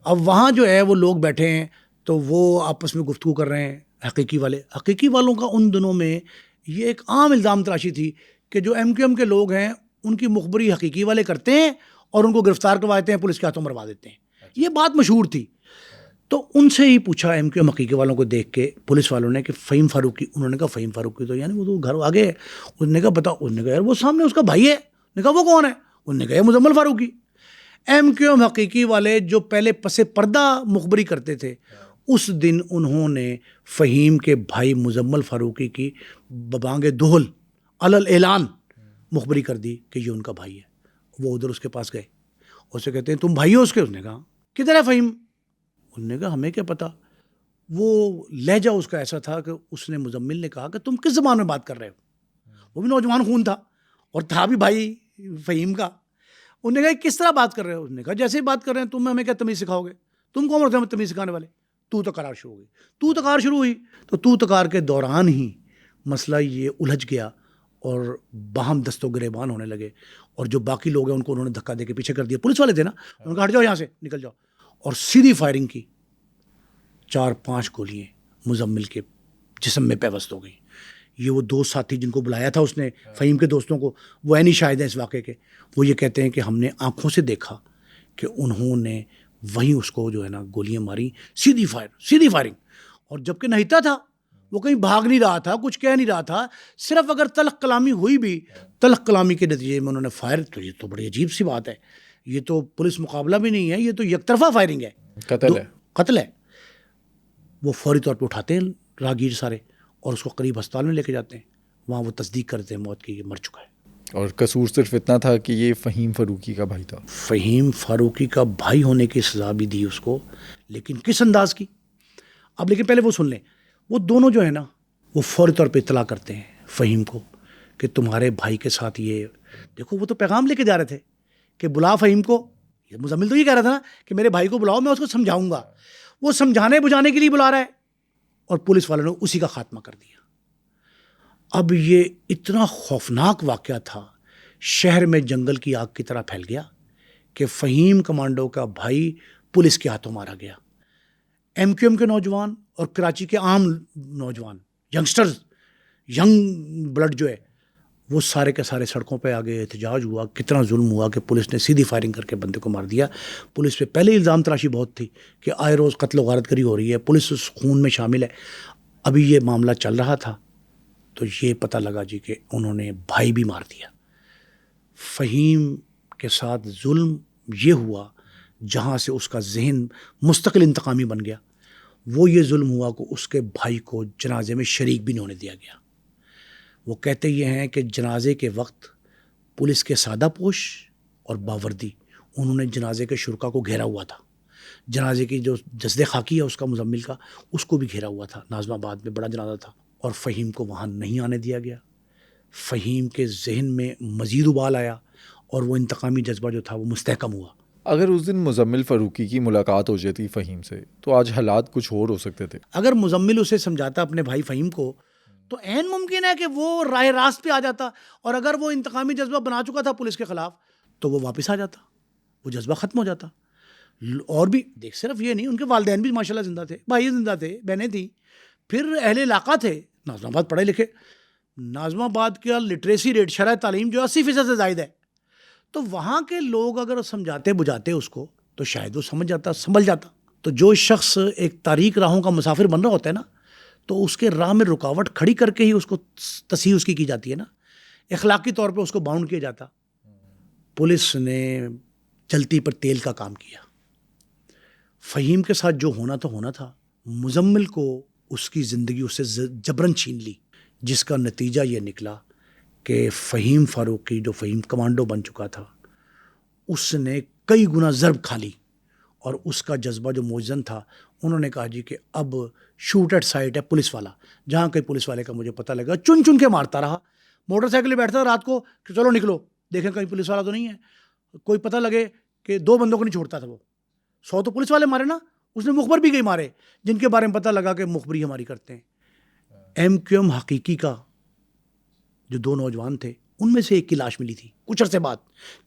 اب وہاں جو ہے وہ لوگ بیٹھے ہیں، تو وہ آپس میں گفتگو کر رہے ہیں۔ حقیقی والوں کا ان دنوں میں یہ ایک عام الزام تراشی تھی کہ جو ایم کیو ایم کے لوگ ہیں ان کی مخبری حقیقی والے کرتے ہیں اور ان کو گرفتار کروا دیتے ہیں، پولیس کے ہاتھوں مروا دیتے ہیں۔ یہ بات مشہور تھی۔ تو ان سے ہی پوچھا ایم کیو ایم حقیقی والوں کو دیکھ کے پولیس والوں نے کہ فہیم فاروقی، انہوں نے کہا فہیم فاروقی تو یعنی وہ تو گھر آگے ہے۔ انہوں نے کہا بتاؤ، انہوں نے کہا یار وہ سامنے اس کا بھائی ہے۔ انہوں نے کہا وہ کون ہے؟ انہوں نے کہا Muzammil Farooqui. M Q M Haqiqi والے جو پہلے پس پردہ مخبری کرتے تھے، اس دن انہوں نے فہیم کے بھائی مزمل فاروقی کی ببانگ دہل علل اعلان مخبری کر دی کہ یہ ان کا بھائی ہے۔ وہ ادھر اس کے پاس گئے، اسے کہتے ہیں تم بھائی ہو اس کے؟ اس نے کہا کدھر ہے فہیم؟ انہوں نے کہا ہمیں کیا پتا۔ وہ لہجہ اس کا ایسا تھا کہ اس نے مزمل نے کہا کہ تم کس زبان میں بات کر رہے ہو؟ وہ بھی نوجوان خون تھا اور تھا بھی بھائی فہیم کا۔ انہوں نے کہا کس طرح بات کر رہے ہو؟ انہوں نے کہا جیسے ہی بات کر رہے ہیں، تم ہمیں کیا تمیز سکھاؤ گے؟ تم کون ہوتے ہیں تمیز سکھانے والے؟ تو تکرار شروع ہوئی۔ تو تکرار شروع ہوئی تو تو تکرار کے دوران ہی مسئلہ یہ الجھ گیا اور باہم دست و گریبان ہونے لگے، اور جو باقی لوگ ہیں ان کو انہوں نے دھکا دے کے پیچھے کر دیا۔ پولیس والے تھے نا، انہوں نے کہا ہٹ جاؤ یہاں سے، نکل جاؤ، اور سیدھی فائرنگ کی۔ 4-5 گولیاں مزمل کے جسم میں پیوست ہو گئیں۔ یہ وہ 2 ساتھی جن کو بلایا تھا اس نے، فہیم کے دوستوں کو، وہ عینی شاہد ہیں اس واقعے کے۔ وہ یہ کہتے ہیں کہ ہم نے آنکھوں سے دیکھا کہ انہوں نے وہیں اس کو جو ہے نا گولیاں ماری، سیدھی فائرنگ۔ اور جب کہ نہیتا تھا، وہ کہیں بھاگ نہیں رہا تھا، کچھ کہہ نہیں رہا تھا، صرف اگر تلخ کلامی ہوئی بھی، تلخ کلامی کے نتیجے میں انہوں نے فائر، تو یہ تو بڑی عجیب سی بات ہے۔ یہ تو پولیس مقابلہ بھی نہیں ہے، یہ تو یک طرفہ فائرنگ ہے، قتل ہے۔ وہ فوری طور پہ اٹھاتے ہیں راگیر سارے اور اس کو قریب ہسپتال میں لے کے جاتے ہیں، وہاں وہ تصدیق کرتے ہیں موت کی، یہ مر چکا ہے۔ اور قصور صرف اتنا تھا کہ یہ فہیم فاروقی کا بھائی تھا۔ فہیم فاروقی کا بھائی ہونے کی سزا بھی دی اس کو، لیکن کس انداز کی؟ اب لیکن پہلے وہ سن لیں، وہ دونوں جو ہے نا وہ فوری طور پہ اطلاع کرتے ہیں فہیم کو کہ تمہارے بھائی کے ساتھ یہ دیکھو، وہ تو پیغام لے کے جا رہے تھے کہ بلا فہیم کو. یہ مزمل تو یہ کہہ رہا تھا نا کہ میرے بھائی کو بلاؤ میں اس کو سمجھاؤں گا. وہ سمجھانے بجھانے کے لیے بلا رہا ہے اور پولیس والوں نے اسی کا خاتمہ کر دیا. اب یہ اتنا خوفناک واقعہ تھا, شہر میں جنگل کی آگ کی طرح پھیل گیا کہ فہیم کمانڈو کا بھائی پولیس کے ہاتھوں مارا گیا. ایم کیو ایم کے نوجوان اور کراچی کے عام نوجوان ینگسٹرز, ینگ بلڈ جو ہے, وہ سارے کے سارے سڑکوں پہ آگے احتجاج ہوا. کتنا ظلم ہوا کہ پولیس نے سیدھی فائرنگ کر کے بندے کو مار دیا. پولیس پہ پہلے ہی الزام تراشی بہت تھی کہ آئے روز قتل و غارت گری ہو رہی ہے, پولیس اس خون میں شامل ہے. ابھی یہ معاملہ چل رہا تھا تو یہ پتہ لگا جی کہ انہوں نے بھائی بھی مار دیا. فہیم کے ساتھ ظلم یہ ہوا جہاں سے اس کا ذہن مستقل انتقامی بن گیا. وہ یہ ظلم ہوا کہ اس کے بھائی کو جنازے میں شریک بھی نہیں ہونے دیا گیا. وہ کہتے یہ ہیں کہ جنازے کے وقت پولیس کے سادہ پوش اور باوردی انہوں نے جنازے کے شرکا کو گھیرا ہوا تھا. جنازے کی جو جسد خاکی ہے اس کا مزمل کا, اس کو بھی گھیرا ہوا تھا. ناظم آباد میں بڑا جنازہ تھا اور فہیم کو وہاں نہیں آنے دیا گیا. فہیم کے ذہن میں مزید ابال آیا اور وہ انتقامی جذبہ جو تھا وہ مستحکم ہوا. اگر اس دن مزمل فاروقی کی ملاقات ہو جاتی فہیم سے تو آج حالات کچھ اور ہو سکتے تھے. اگر مزمل اسے سمجھاتا اپنے بھائی فہیم کو تو عین ممکن ہے کہ وہ راہ راست پہ آ جاتا, اور اگر وہ انتقامی جذبہ بنا چکا تھا پولیس کے خلاف تو وہ واپس آ جاتا, وہ جذبہ ختم ہو جاتا. اور بھی دیکھ, صرف یہ نہیں, ان کے والدین بھی ماشاءاللہ زندہ تھے, بھائی زندہ تھے, بہنیں تھیں, پھر اہل علاقہ تھے. ناظم آباد پڑھے لکھے, ناظم آباد کا لٹریسی ریٹ شرح تعلیم جو 80% سے زائد ہے, تو وہاں کے لوگ اگر سمجھاتے بجھاتے اس کو تو شاید وہ سمجھ جاتا, سنبھل جاتا. تو جو شخص ایک تاریک راہوں کا مسافر بن رہا ہوتا ہے نا, تو اس کے راہ میں رکاوٹ کھڑی کر کے ہی اس کو تصحیح اس کی جاتی ہے نا, اخلاقی طور پہ اس کو باؤنڈ کیا جاتا. پولیس نے چلتی پر تیل کا کام کیا. فہیم کے ساتھ جو ہونا تو ہونا تھا, مزمل کو اس کی زندگی اس سے جبرن چھین لی, جس کا نتیجہ یہ نکلا کہ فہیم فاروقی جو فہیم کمانڈو بن چکا تھا اس نے کئی گنا ضرب کھا لی. اور اس کا جذبہ جو موزن تھا, انہوں نے کہا جی کہ اب شوٹ ایٹ سائٹ ہے پولیس والا, جہاں کئی پولیس والے کا مجھے پتہ لگا چن چن کے مارتا رہا. موٹر سائیکل پہ بیٹھتا رات کو کہ چلو نکلو دیکھیں کہیں پولیس والا تو نہیں ہے, کوئی پتہ لگے کہ 2 بندوں کو نہیں چھوڑتا تھا. وہ 100 تو پولیس والے مارے نا, اس نے مخبر بھی کئی مارے جن کے بارے میں پتہ لگا کہ مخبری ہماری کرتے ہیں. ایم کیو ایم حقیقی کا جو 2 نوجوان تھے ان میں سے ایک کی لاش ملی تھی کچھ عرصے بعد,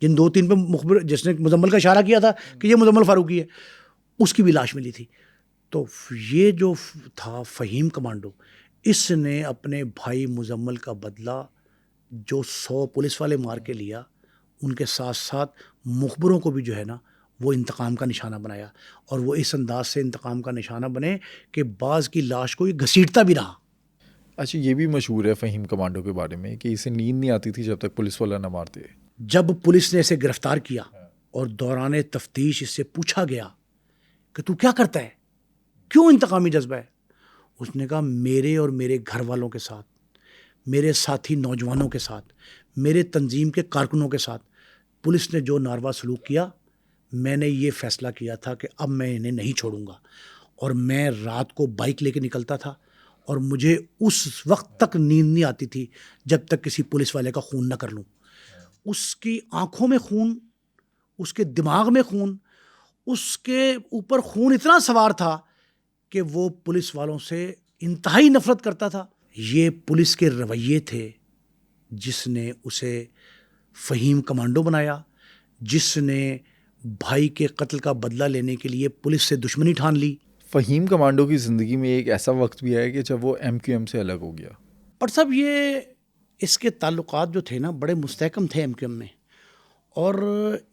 جن 2-3 پہ مخبر جس نے مزمل کا اشارہ کیا تھا کہ یہ مزمل فاروقی ہے, اس کی بھی لاش ملی تھی. تو یہ جو تھا فہیم کمانڈو, اس نے اپنے بھائی مزمل کا بدلہ جو 100 پولیس والے مار کے لیا, ان کے ساتھ ساتھ مخبروں کو بھی جو ہے نا وہ انتقام کا نشانہ بنایا. اور وہ اس انداز سے انتقام کا نشانہ بنے کہ بعض کی لاش کو یہ گھسیٹتا بھی رہا. اچھا, یہ بھی مشہور ہے فہیم کمانڈو کے بارے میں کہ اسے نیند نہیں آتی تھی جب تک پولیس والا نہ مارتے. جب پولیس نے اسے گرفتار کیا اور دوران تفتیش اس سے پوچھا گیا کہ تو کیا کرتا ہے, کیوں انتقامی جذبہ ہے, اس نے کہا میرے اور میرے گھر والوں کے ساتھ, میرے ساتھی نوجوانوں کے ساتھ, میرے تنظیم کے کارکنوں کے ساتھ پولیس نے جو ناروا سلوک کیا, میں نے یہ فیصلہ کیا تھا کہ اب میں انہیں نہیں چھوڑوں گا. اور میں رات کو بائک لے کے نکلتا تھا اور مجھے اس وقت تک نیند نہیں آتی تھی جب تک کسی پولیس والے کا خون نہ کر لوں. اس کی آنکھوں میں خون, اس کے دماغ میں خون, اس کے اوپر خون اتنا سوار تھا کہ وہ پولیس والوں سے انتہائی نفرت کرتا تھا. یہ پولیس کے رویے تھے جس نے اسے فہیم کمانڈو بنایا, جس نے بھائی کے قتل کا بدلہ لینے کے لیے پولیس سے دشمنی ٹھان لی. فہیم کمانڈو کی زندگی میں ایک ایسا وقت بھی ہے کہ جب وہ ایم کیو ایم سے الگ ہو گیا. پر صاحب یہ اس کے تعلقات جو تھے نا بڑے مستحکم تھے ایم کیو ایم میں, اور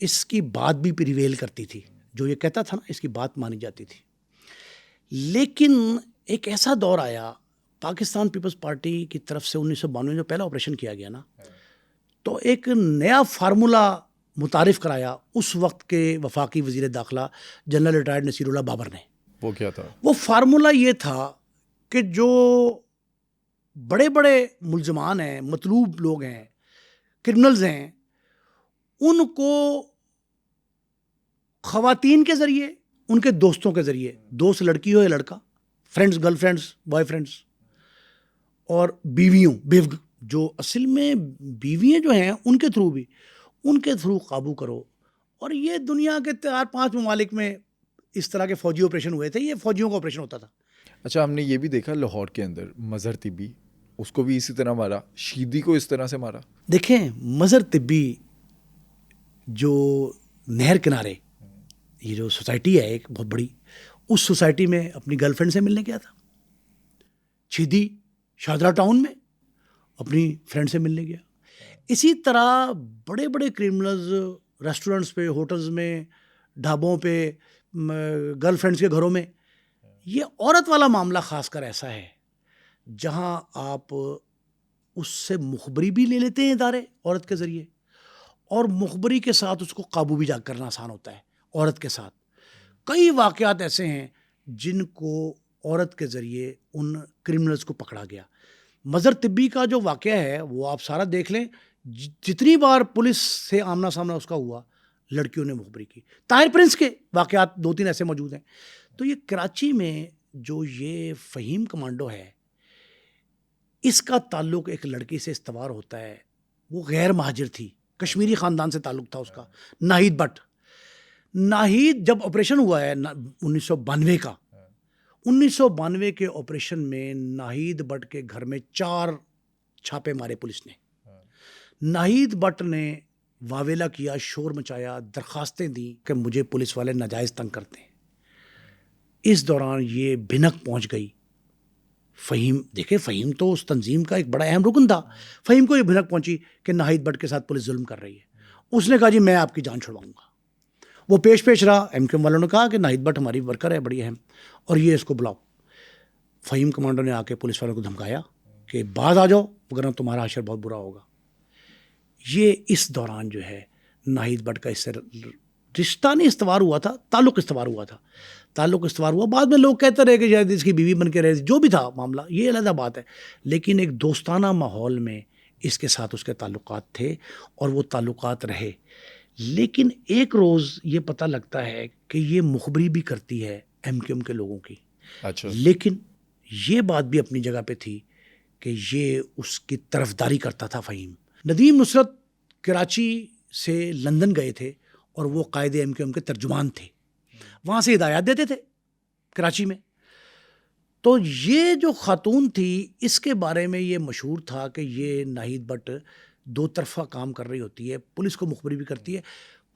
اس کی بات بھی پریویل کرتی تھی, جو یہ کہتا تھا نا اس کی بات مانی جاتی تھی. لیکن ایک ایسا دور آیا پاکستان پیپلز پارٹی کی طرف سے 1992 میں جو پہلا آپریشن کیا گیا نا, تو ایک نیا فارمولا متعارف کرایا اس وقت کے وفاقی وزیر داخلہ جنرل ریٹائرڈ نصیر اللہ بابر نے. وہ کیا تھا؟ وہ فارمولا یہ تھا کہ جو بڑے بڑے ملزمان ہیں, مطلوب لوگ ہیں, کرمنلز ہیں, ان کو خواتین کے ذریعے, ان کے دوستوں کے ذریعے, دوست لڑکی ہو یا لڑکا, friends, girl friends, boy friends, اور بیویوں, جو اصل میں بیویاں جو ہیں ان کے تھرو بھی, ان کے تھرو قابو کرو اور یہ دنیا کے 4-5 ممالک میں اس طرح کے فوجی آپریشن ہوئے تھے. یہ فوجیوں کا آپریشن ہوتا تھا. اچھا، ہم نے یہ بھی دیکھا لاہور کے اندر مظہر طبی، اس کو بھی اسی طرح مارا، شیدی کو اس طرح سے مارا. دیکھیں مظہر طبی جو نہر کنارے یہ جو سوسائٹی ہے ایک بہت بڑی، اس سوسائٹی میں اپنی گرل فرینڈ سے ملنے گیا تھا. چھیدی شاہدرہ ٹاؤن میں اپنی فرینڈ سے ملنے گیا. اسی طرح بڑے بڑے کرمنلز ریسٹورنٹس پہ، ہوٹلز میں، ڈھابوں پہ، گرل فرینڈس کے گھروں میں. یہ عورت والا معاملہ خاص کر ایسا ہے جہاں آپ اس سے مخبری بھی لے لیتے ہیں ادارے عورت کے ذریعے، اور مخبری کے ساتھ اس کو قابو بھی جا کرنا آسان ہوتا ہے عورت کے ساتھ. کئی واقعات ایسے ہیں جن کو عورت کے ذریعے ان کرمنلز کو پکڑا گیا. مظہر طبی کا جو واقعہ ہے وہ آپ سارا دیکھ لیں، جتنی بار پولیس سے آمنا سامنا اس کا ہوا لڑکیوں نے مخبری کی. طاہر پرنس کے واقعات 2-3 ایسے موجود ہیں. تو یہ کراچی میں جو یہ فہیم کمانڈو ہے، اس کا تعلق ایک لڑکی سے استوار ہوتا ہے. وہ غیر مہاجر تھی، کشمیری خاندان سے تعلق تھا اس کا، ناہید بٹ. ناہید جب آپریشن ہوا ہے 1992 کا، 1992 کے آپریشن میں ناہید بٹ کے گھر میں 4 چھاپے مارے پولیس نے. ناہید بٹ نے واویلا کیا، شور مچایا، درخواستیں دیں کہ مجھے پولیس والے ناجائز تنگ کرتے ہیں. اس دوران یہ بھنک پہنچ گئی فہیم. دیکھیں فہیم تو اس تنظیم کا ایک بڑا اہم رکن تھا. فہیم کو یہ بھنک پہنچی کہ ناہید بٹ کے ساتھ پولیس ظلم کر رہی ہے. اس نے کہا جی میں آپ کی جان چھڑواؤں گا. وہ پیش رہا. ایم کیو ایم والوں نے کہا کہ ناہید بٹ ہماری ورکر ہے بڑی اہم، اور یہ اس کو بلاؤ. فہیم کمانڈو نے آ کے پولیس والوں کو دھمکایا کہ باز آ جاؤ ورنہ تمہارا حشر بہت برا ہوگا. یہ اس دوران جو ہے ناہید بٹ کا اس سے رشتہ نہیں استوار ہوا تھا، تعلق استوار ہوا تھا. بعد میں لوگ کہتے رہے کہ شاید اس کی بیوی بن کے رہے. جو بھی تھا معاملہ یہ علیحدہ بات ہے، لیکن ایک دوستانہ ماحول میں اس کے ساتھ اس کے تعلقات تھے اور وہ تعلقات رہے. لیکن ایک روز یہ پتہ لگتا ہے کہ یہ مخبری بھی کرتی ہے ایم کیو ایم کے لوگوں کی. اچھا. لیکن یہ بات بھی اپنی جگہ پہ تھی کہ یہ اس کی طرفداری کرتا تھا فہیم. ندیم نصرت کراچی سے لندن گئے تھے اور وہ قائد ایم کیو ایم کے ترجمان تھے، وہاں سے ہدایات دیتے تھے کراچی میں. تو یہ جو خاتون تھی اس کے بارے میں یہ مشہور تھا کہ یہ ناہید بٹ 2 طرفہ کام کر رہی ہوتی ہے. پولیس کو مخبری بھی کرتی ہے.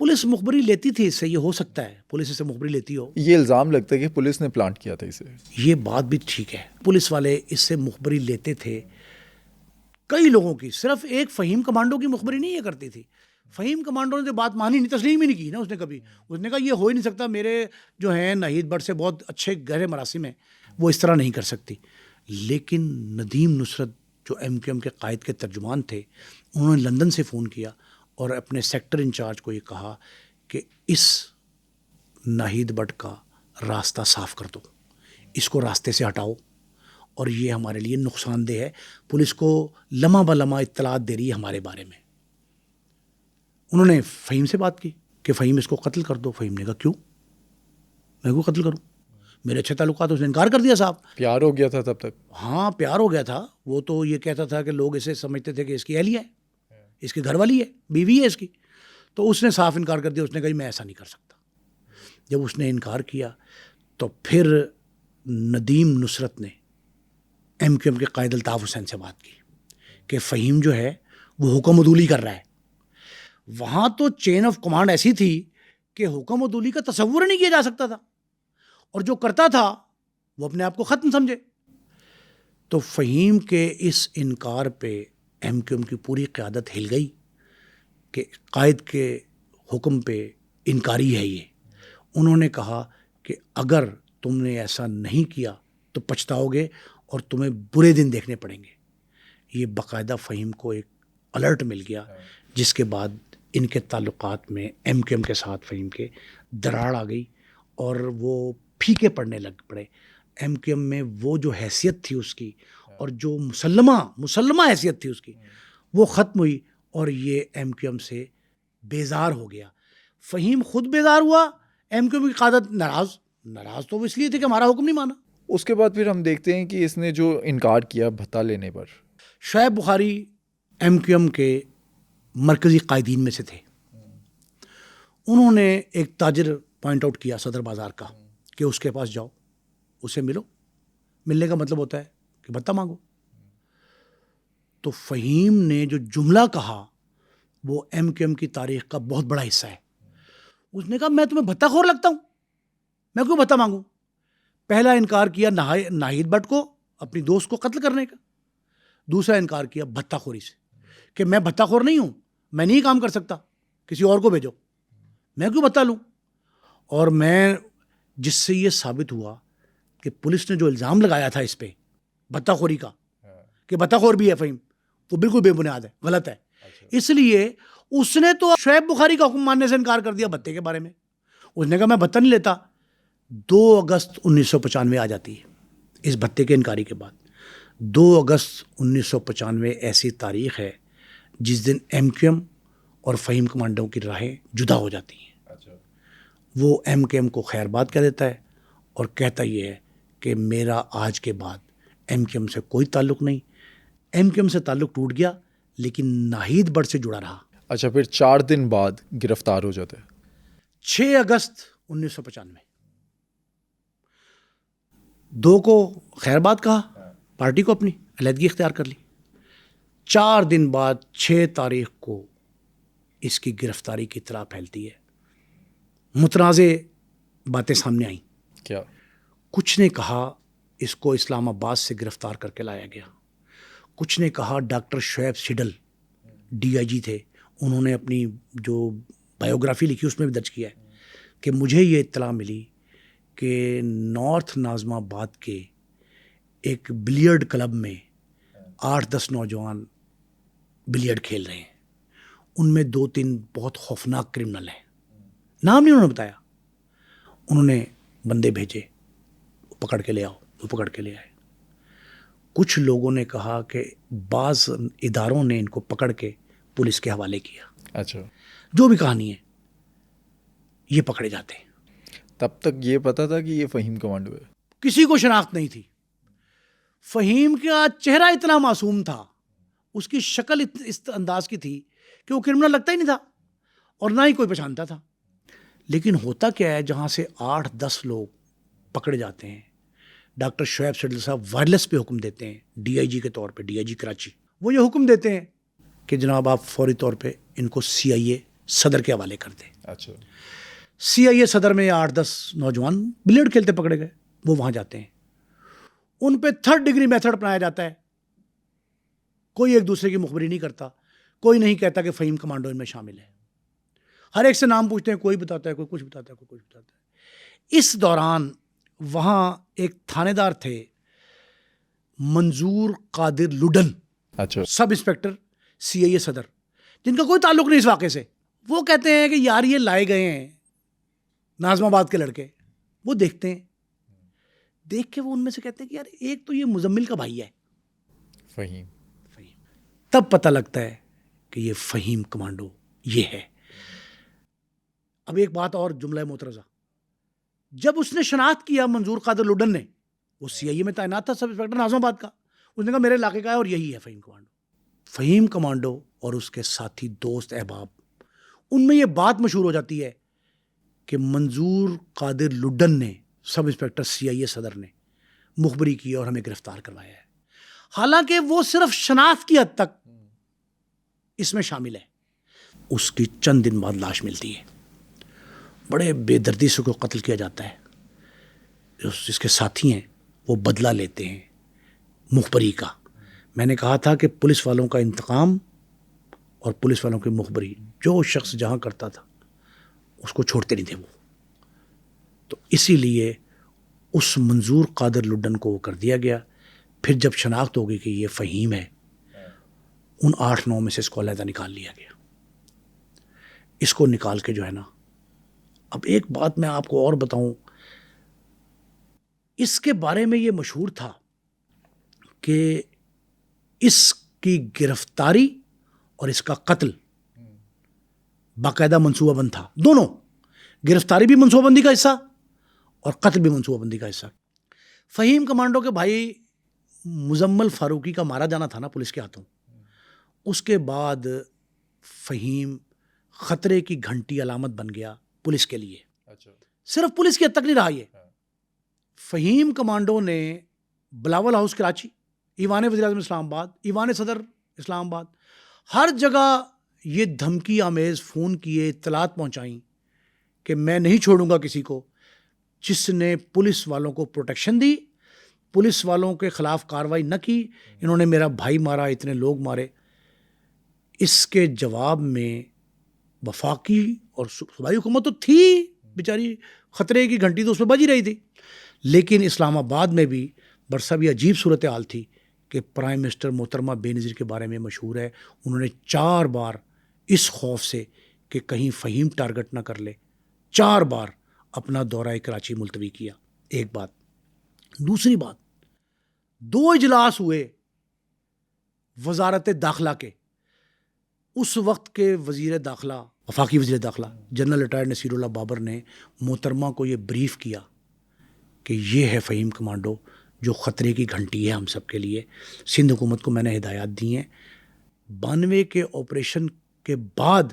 پولیس مخبری لیتی تھی اس سے، یہ ہو سکتا ہے پولیس اسے مخبری لیتی ہو. یہ الزام لگتا ہے کہ پولیس نے پلانٹ کیا تھا اسے. یہ بات بھی ٹھیک ہے، پولیس والے اس سے مخبری لیتے تھے کئی لوگوں کی. صرف ایک فہیم کمانڈو کی مخبری نہیں یہ کرتی تھی. فہیم کمانڈو نے جو بات مانی نہیں، تسلیم ہی نہیں کی نا اس نے کبھی. اس نے کہا یہ ہو ہی نہیں سکتا، میرے جو ہیں ناہید بٹ سے بہت اچھے گہرے مراسم ہیں، وہ اس طرح نہیں کر سکتی. لیکن ندیم نصرت جو ایم کیو ایم کے قائد کے ترجمان تھے، انہوں نے لندن سے فون کیا اور اپنے سیکٹر انچارج کو یہ کہا کہ اس ناہید بٹ کا راستہ صاف کر دو، اس کو راستے سے ہٹاؤ، اور یہ ہمارے لیے نقصان دہ ہے. پولیس کو لمحہ بہ لمحہ اطلاعات دے رہی ہے ہمارے بارے میں. انہوں نے فہیم سے بات کی کہ فہیم اس کو قتل کر دو. فہیم نے کہا کیوں، میں کو قتل کروں، میرے اچھے تعلقات. اس نے انکار کر دیا صاحب. پیار ہو گیا تھا تب تک. ہاں پیار ہو گیا تھا. وہ تو یہ کہتا تھا کہ لوگ اسے سمجھتے تھے کہ اس کی اہلیہ ہے، اس کے گھر والی ہے، بیوی ہے اس کی. تو اس نے صاف انکار کر دیا. اس نے کہا میں ایسا نہیں کر سکتا. جب اس نے انکار کیا تو پھر ندیم نصرت نے ایم کیو ایم کے قائد الطاف حسین سے بات کی کہ فہیم جو ہے وہ حکم عدولی کر رہا ہے. وہاں تو چین آف کمانڈ ایسی تھی کہ حکم عدولی کا تصور نہیں کیا جا سکتا تھا، اور جو کرتا تھا وہ اپنے آپ کو ختم سمجھے. تو فہیم کے اس انکار پہ ایم کیو ایم کی پوری قیادت ہل گئی کہ قائد کے حکم پہ انکاری ہے یہ. انہوں نے کہا کہ اگر تم نے ایسا نہیں کیا تو پچھتاؤ گے اور تمہیں برے دن دیکھنے پڑیں گے. یہ باقاعدہ فہیم کو ایک الرٹ مل گیا، جس کے بعد ان کے تعلقات میں ایم کیو ایم کے ساتھ فہیم کے دراڑ آ گئی اور وہ پھیکے پڑنے لگ پڑے. ایم کیو ایم میں وہ جو حیثیت تھی اس کی اور جو مسلمہ حیثیت تھی اس کی، وہ ختم ہوئی اور یہ ایم کیو ایم سے بیزار ہو گیا. فہیم خود بیزار ہوا، ایم کیو ایم کی قیادت ناراض تو وہ اس لیے تھے کہ ہمارا حکم نہیں مانا. اس کے بعد پھر ہم دیکھتے ہیں کہ اس نے جو انکار کیا بھتہ لینے پر. شعیب بخاری ایم کیو ایم کے مرکزی قائدین میں سے تھے. انہوں نے ایک تاجر پوائنٹ آؤٹ کیا صدر بازار کا کہ اس کے پاس جاؤ، اسے ملو. ملنے کا مطلب ہوتا ہے کہ بھتہ مانگو. تو فہیم نے جو جملہ کہا وہ ایم کیو ایم کی تاریخ کا بہت بڑا حصہ ہے. اس نے کہا میں تمہیں بھتہ خور لگتا ہوں، میں کیوں بھتہ مانگوں؟ پہلا انکار کیا ناہید بٹ کو، اپنی دوست کو قتل کرنے کا. دوسرا انکار کیا بھتہ خوری سے کہ میں بھتہ خور نہیں ہوں، میں نہیں کام کر سکتا، کسی اور کو بھیجو، میں کیوں بھتہ لوں. اور میں جس سے یہ ثابت ہوا کہ پولیس نے جو الزام لگایا تھا اس پہ بھتہ خوری کا کہ بھتہ خور بھی ہے فہیم، وہ بالکل بے بنیاد ہے، غلط ہے. اس لیے اس نے تو شعیب بخاری کا حکم ماننے سے انکار کر دیا بھتے کے بارے میں. اس نے کہا میں بھتہ نہیں لیتا. 2 اگست 1995 آ جاتی ہے اس بھتے کے انکاری کے بعد. 2 اگست 1995 ایسی تاریخ ہے جس دن ایم کیو ایم اور فہیم کمانڈو کی راہیں جدا ہو جاتی ہیں. وہ ایم کیو ایم کو خیر بات کہہ دیتا ہے اور کہتا یہ ہے کہ میرا آج کے بعد ایم کیو ایم سے کوئی تعلق نہیں. ایم کیو ایم سے تعلق ٹوٹ گیا لیکن ناہید بٹ سے جڑا رہا. اچھا، پھر 4 دن بعد گرفتار ہو جاتے ہیں. 6 اگست 1995 2 کو خیر بات کہا، پارٹی کو اپنی علیحدگی اختیار کر لی. 4 دن بعد 6 تاریخ کو اس کی گرفتاری کی اطلاع پھیلتی ہے. متنازع باتیں سامنے آئیں. کیا؟ کچھ نے کہا اس کو اسلام آباد سے گرفتار کر کے لایا گیا. کچھ نے کہا doctor Shoaib Suddle D I G تھے، انہوں نے اپنی جو بایوگرافی لکھی اس میں بھی درج کیا ہے کہ مجھے یہ اطلاع ملی کہ نارتھ ناظم آباد کے ایک بلیئرڈ کلب میں 8-10 نوجوان بلیئرڈ کھیل رہے ہیں. ان میں 2-3 بہت خوفناک کرمنل ہیں. نام نہیں انہوں نے بتایا. انہوں نے بندے بھیجے، پکڑ کے لے آؤ، وہ پکڑ کے لے آئے. کچھ لوگوں نے کہا کہ بعض اداروں نے ان کو پکڑ کے پولیس کے حوالے کیا. اچھا، جو بھی کہانی ہے یہ پکڑے جاتے ہیں. تب تک یہ پتا تھا کہ یہ فہیم کمانڈو ہے؟ کسی کو شناخت نہیں تھی. فہیم کا چہرہ اتنا معصوم تھا، اس کی شکل اس انداز کی تھی کہ وہ کرمنل لگتا ہی نہیں تھا اور نہ ہی کوئی پہچانتا تھا. لیکن ہوتا کیا ہے، جہاں سے 8-10 لوگ پکڑے جاتے ہیں، ڈاکٹر شعیب سیڈل صاحب وائرلیس پہ حکم دیتے ہیں ڈی آئی جی کے طور پہ، ڈی آئی جی کراچی. وہ یہ حکم دیتے ہیں کہ جناب آپ فوری طور پہ ان کو سی آئی اے صدر کے حوالے کر دیں. اچھا. سی آئی اے صدر میں 8-10 نوجوان بلیئرڈ کھیلتے پکڑے گئے. وہ وہاں جاتے ہیں، ان پہ 3rd ڈگری میتھڈ اپنایا جاتا ہے. کوئی ایک دوسرے کی مخبری نہیں کرتا، کوئی نہیں کہتا کہ فہیم کمانڈو ان میں شامل ہے. ہر ایک سے نام پوچھتے ہیں، کوئی بتاتا ہے، کوئی کچھ بتاتا ہے، کوئی کچھ بتاتا ہے. اس دوران وہاں ایک تھانے دار تھے منظور قادر لڈن، اچھا، سب انسپیکٹر سی آئی اے صدر، جن کا کوئی تعلق نہیں اس واقعے سے. وہ کہتے ہیں کہ یار یہ لائے گئے ہیں ناظم آباد کے لڑکے. وہ دیکھتے ہیں، دیکھ کے وہ ان میں سے کہتے ہیں کہ یار ایک تو یہ مزمل کا بھائی ہے فہیم. تب پتہ لگتا ہے کہ یہ فہیم کمانڈو یہ ہے. اب ایک بات اور، جملہ محترزہ، جب اس نے شناخت کیا منظور قادر لڈن نے، وہ سی آئی اے میں تعینات تھا، سب انسپیکٹر ناظم آباد کا، اس نے کہا میرے علاقے کا ہے اور یہی ہے فہیم کمانڈو. فہیم کمانڈو اور اس کے ساتھی دوست احباب، ان میں یہ بات مشہور ہو جاتی ہے کہ منظور قادر لڈن نے، سب انسپیکٹر سی آئی اے صدر نے مخبری کی اور ہمیں گرفتار کروایا ہے. حالانکہ وہ صرف شناخت کی حد تک اس میں شامل ہے. اس کی چند دن بعد لاش ملتی ہے، بڑے بے دردی سے کو قتل کیا جاتا ہے. جس کے ساتھی ہیں وہ بدلہ لیتے ہیں مخبری کا. میں نے کہا تھا کہ پولیس والوں کا انتقام اور پولیس والوں کی مخبری، جو شخص جہاں کرتا تھا اس کو چھوڑتے نہیں تھے وہ. تو اسی لیے اس منظور قادر لڈن کو وہ کر دیا گیا. پھر جب شناخت ہوگی کہ یہ فہیم ہے، ان 8-9 میں سے اس کو علیحدہ نکال لیا گیا. اس کو نکال کے جو ہے نا، اب ایک بات میں آپ کو اور بتاؤں، اس کے بارے میں یہ مشہور تھا کہ اس کی گرفتاری اور اس کا قتل باقاعدہ منصوبہ بند تھا. دونوں، گرفتاری بھی منصوبہ بندی کا حصہ اور قتل بھی منصوبہ بندی کا حصہ. فہیم کمانڈو کے بھائی مزمل فاروقی کا مارا جانا تھا نا پولیس کے ہاتھوں، اس کے بعد فہیم خطرے کی گھنٹی علامت بن گیا پولیس کے لیے. اچھا. صرف پولیس کی حد تک نہیں رہا یہ. فہیم کمانڈو نے بلاول ہاؤس کراچی، ایوان وزیر اعظم اسلام آباد، ایوان صدر اسلام آباد، ہر جگہ یہ دھمکی آمیز فون کیے، اطلاعات پہنچائیں کہ میں نہیں چھوڑوں گا کسی کو جس نے پولیس والوں کو پروٹیکشن دی، پولیس والوں کے خلاف کارروائی نہ کی. انہوں نے میرا بھائی مارا، اتنے لوگ مارے. اس کے جواب میں وفاقی اور صوبائی حکومت تو تھی بیچاری، خطرے کی گھنٹی تو اس پہ بج ہی رہی تھی، لیکن اسلام آباد میں بھی برسا بھی عجیب صورتحال تھی کہ پرائم منسٹر محترمہ بے نظیر کے بارے میں مشہور ہے، انہوں نے 4 بار اس خوف سے کہ کہیں فہیم ٹارگٹ نہ کر لے، 4 بار اپنا دورہ کراچی ملتوی کیا. ایک بات. دوسری بات، 2 اجلاس ہوئے وزارت داخلہ کے. اس وقت کے وزیر داخلہ، وفاقی وزیر داخلہ جنرل ریٹائرڈ نصیر اللہ بابر نے محترمہ کو یہ بریف کیا کہ یہ ہے فہیم کمانڈو جو خطرے کی گھنٹی ہے ہم سب کے لیے. سندھ حکومت کو میں نے ہدایات دی ہیں. 92 کے آپریشن کے بعد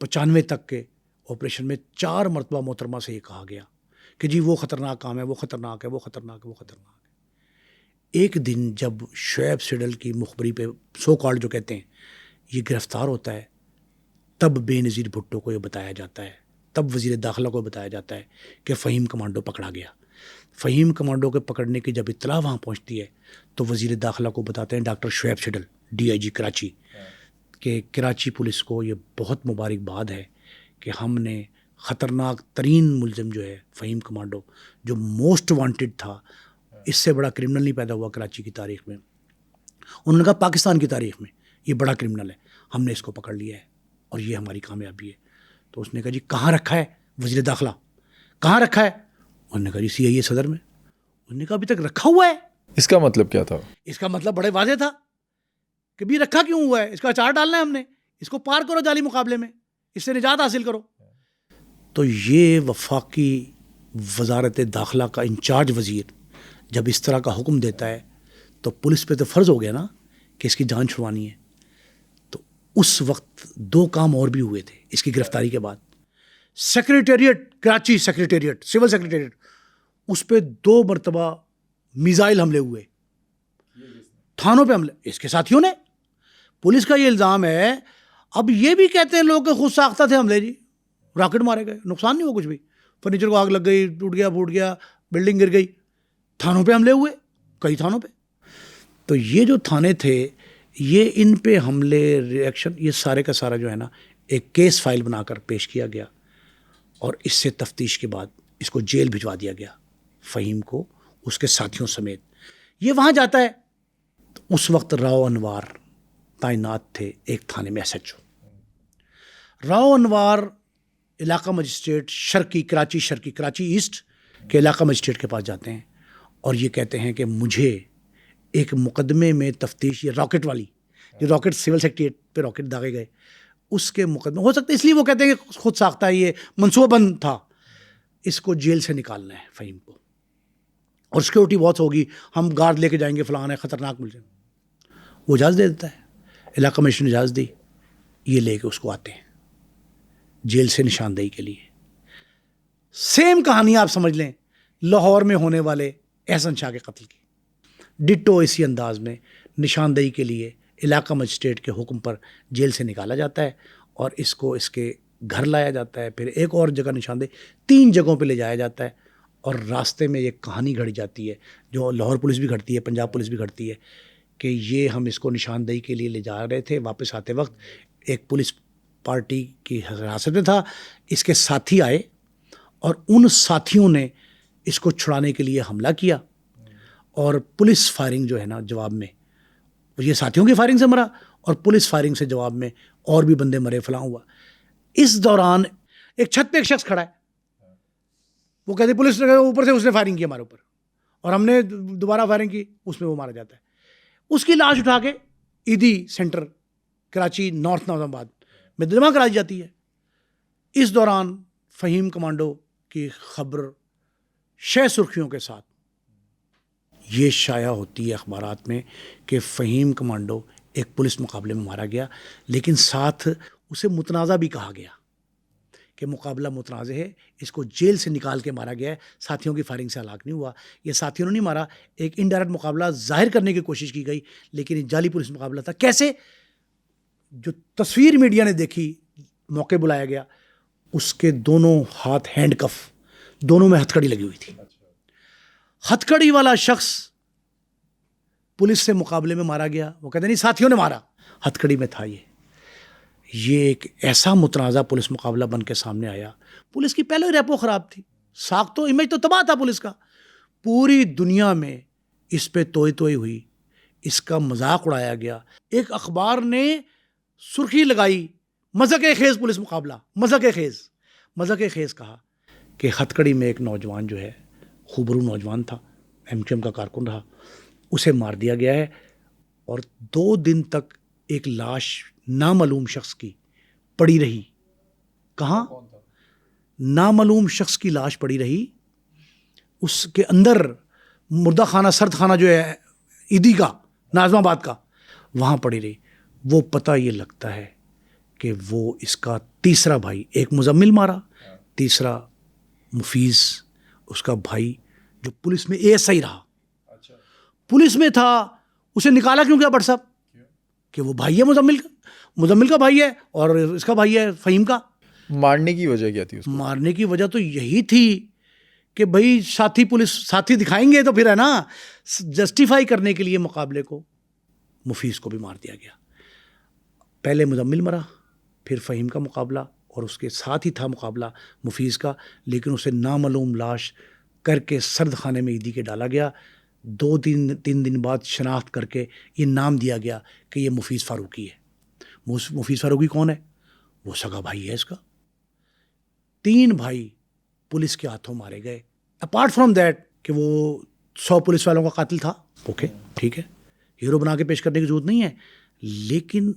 95 تک کے آپریشن میں 4 مرتبہ محترمہ سے یہ کہا گیا کہ جی وہ خطرناک کام ہے، وہ خطرناک ہے، وہ خطرناک ہے، وہ خطرناک ہے. ایک دن جب شعیب سیڈل کی مخبری پہ سو کالڈ جو کہتے ہیں یہ گرفتار ہوتا ہے، تب بے نظیر بھٹو کو یہ بتایا جاتا ہے، تب وزیر داخلہ کو بتایا جاتا ہے کہ فہیم کمانڈو پکڑا گیا. فہیم کمانڈو کے پکڑنے کی جب اطلاع وہاں پہنچتی ہے تو وزیر داخلہ کو بتاتے ہیں doctor Shoaib Suddle, D I G Karachi, کہ کراچی پولیس کو یہ بہت مبارکباد ہے کہ ہم نے خطرناک ترین ملزم جو ہے فہیم کمانڈو، جو موسٹ وانٹڈ تھا، اس سے بڑا کرمنل نہیں پیدا ہوا کراچی کی تاریخ میں. انہوں نے کہا پاکستان کی تاریخ میں یہ بڑا کرمنل ہے، ہم نے اس کو پکڑ لیا ہے اور یہ ہماری کامیابی ہے. تو اس نے کہا جی کہاں رکھا ہے وزیر داخلہ، کہاں رکھا ہے؟ انہوں نے کہا جی CIA صدر میں. انہوں نے کہا ابھی تک رکھا ہوا ہے. اس کا مطلب کیا تھا؟ اس کا مطلب بڑے واضح تھا کہ بھی رکھا کیوں ہوا ہے، اس کا اچار ڈالنا ہے ہم نے، اس کو پار کرو جعلی مقابلے میں، اس سے نجات حاصل کرو. تو یہ وفاقی وزارت داخلہ کا انچارج وزیر جب اس طرح کا حکم دیتا ہے تو پولیس پہ تو فرض ہو گیا نا کہ اس کی جان چھڑوانی ہے. تو اس وقت 2 کام اور بھی ہوئے تھے اس کی گرفتاری کے بعد. Secretariat Karachi, secretariat, civil secretariat, اس پہ 2 مرتبہ میزائل حملے ہوئے، تھانوں پہ حملے اس کے ساتھیوں نے. پولیس کا یہ الزام ہے، اب یہ بھی کہتے ہیں لوگ کہ خود ساختہ تھے حملے، جی راکٹ مارے گئے، نقصان نہیں ہوا کچھ بھی، فرنیچر کو آگ لگ گئی، ٹوٹ گیا پھوٹ گیا، بلڈنگ گر گئی. تھانوں پہ حملے ہوئے، کئی تھانوں پہ. تو یہ جو تھانے تھے، یہ ان پہ حملے، ریئیکشن، یہ سارے کا سارا جو ہے نا ایک کیس فائل بنا کر پیش کیا گیا اور اس سے تفتیش کے بعد اس کو جیل بھجوا دیا گیا، فہیم کو اس کے ساتھیوں سمیت. یہ وہاں جاتا ہے تو اس وقت راؤ انوار تعینات تھے ایک تھانے میں، SHO. راؤ انوار علاقہ مجسٹریٹ شرقی کراچی ایسٹ کے علاقہ مجسٹریٹ کے پاس جاتے ہیں اور یہ کہتے ہیں کہ مجھے ایک مقدمے میں تفتیش، یہ راکٹ والی، یہ راکٹ سول سیکریٹریٹ پہ راکٹ داغے گئے، اس کے مقدمے ہو سکتا ہے، اس لیے وہ کہتے ہیں کہ خود ساختہ ہے، یہ منصوبہ بند تھا، اس کو جیل سے نکالنا ہے فہیم کو، اور سیکورٹی بہت ہوگی، ہم گارڈ لے کے جائیں گے، فلاں ہے خطرناک ملزم. وہ اجازت دے دیتا ہے، علاقہ مجسٹریٹ نے اجازت دی، یہ لے کے اس کو آتے ہیں جیل سے نشاندہی کے لیے. سیم کہانی آپ سمجھ لیں لاہور میں ہونے والے احسن شاہ کے قتل کی، ڈٹو اسی انداز میں نشاندہی کے لیے علاقہ مجسٹریٹ کے حکم پر جیل سے نکالا جاتا ہے اور اس کو اس کے گھر لایا جاتا ہے، پھر ایک اور جگہ نشاندہی، 3 جگہوں پہ لے جایا جاتا ہے. اور راستے میں یہ کہانی گھڑی جاتی ہے جو لاہور پولیس بھی گھڑتی ہے، پنجاب پولیس بھی گھڑتی ہے، کہ یہ ہم اس کو نشاندہی کے لیے لے جا رہے تھے، واپس آتے وقت ایک پولیس پارٹی کی حراست میں تھا، اس کے ساتھی آئے اور ان ساتھیوں نے اس کو چھڑانے کے لیے حملہ کیا اور پولیس فائرنگ جو ہے نا جواب میں، یہ ساتھیوں کی فائرنگ سے مرا اور پولیس فائرنگ سے جواب میں اور بھی بندے مرے، فلاں ہوا. اس دوران ایک چھت پہ ایک شخص کھڑا ہے، وہ کہتے پولیس اوپر سے اس نے فائرنگ کی ہمارے اوپر اور ہم نے دوبارہ فائرنگ کی، اس میں وہ مارا جاتا ہے. اس کی لاش اٹھا کے ایدی سینٹر کراچی نارتھ نظام آباد میں جمع کرائی جاتی ہے. اس دوران فہیم کمانڈو کی خبر شہ سرخیوں کے ساتھ یہ شائع ہوتی ہے اخبارات میں کہ فہیم کمانڈو ایک پولیس مقابلے میں مارا گیا، لیکن ساتھ اسے متنازع بھی کہا گیا کہ مقابلہ متنازع ہے, اس کو جیل سے نکال کے مارا گیا ہے, ساتھیوں کی فائرنگ سے ہلاک نہیں ہوا. یہ ساتھیوں نے نہیں مارا, ایک انڈائریکٹ مقابلہ ظاہر کرنے کی کوشش کی گئی, لیکن یہ جعلی پولیس مقابلہ تھا. کیسے؟ جو تصویر میڈیا نے دیکھی, موقع بلایا گیا, اس کے دونوں ہاتھ ہینڈ کف, دونوں میں ہتھکڑی لگی ہوئی تھی. ہتھکڑی والا شخص پولیس سے مقابلے میں مارا گیا, وہ کہتے نہیں ساتھیوں نے مارا, ہتھکڑی میں تھا. یہ ایک ایسا متنازع پولیس مقابلہ بن کے سامنے آیا. پولیس کی پہلے ریپو خراب تھی, ساخت تو امیج تو تباہ تھا پولیس کا. پوری دنیا میں اس پہ توئی ہوئی, اس کا مذاق اڑایا گیا. ایک اخبار نے سرخی لگائی, مذاق خیز پولیس مقابلہ, مذاق خیز کہا کہ ہتھکڑی میں ایک نوجوان جو ہے, خوبرو نوجوان تھا, MQM کا کارکن رہا, اسے مار دیا گیا ہے. اور 2 دن تک ایک لاش نامعلوم شخص کی پڑی رہی. کہاں؟ نامعلوم شخص کی لاش پڑی رہی, اس کے اندر مردہ خانہ, سرد خانہ جو ہے عیدی کا, ناظم آباد کا, وہاں پڑی رہی. وہ پتہ یہ لگتا ہے کہ وہ اس کا تیسرا بھائی, ایک مزمل مارا, تیسرا مفیز اس کا بھائی جو پولیس میں ASI رہا, پولیس میں تھا, اسے نکالا کیوں کیا بٹ صاحب؟ کہ وہ بھائی ہے مزمل کا بھائی ہے, اور اس کا بھائی ہے فہیم کا. مارنے کی وجہ کیا تھی اس کو؟ مارنے کی وجہ تو یہی تھی کہ بھائی ساتھی دکھائیں گے تو پھر ہے نا, جسٹیفائی کرنے کے لیے مقابلے کو مفیز کو بھی مار دیا گیا. پہلے مزمل مرا, پھر فہیم کا مقابلہ, اور اس کے ساتھ ہی تھا مقابلہ مفیز کا, لیکن اسے نامعلوم لاش کر کے سرد خانے میں عیدی کے ڈالا گیا. 2-3 دن بعد شناخت کر کے یہ نام دیا گیا کہ یہ مفیز فاروقی ہے. مفیز فاروقی کون ہے؟ وہ سگا بھائی ہے اس کا. 3 بھائی پولیس کے ہاتھوں مارے گئے. اپارٹ فرام دیٹ کہ وہ 100 پولیس والوں کا قاتل تھا, اوکے ٹھیک ہے, ہیرو بنا کے پیش کرنے کی ضرورت نہیں ہے, لیکن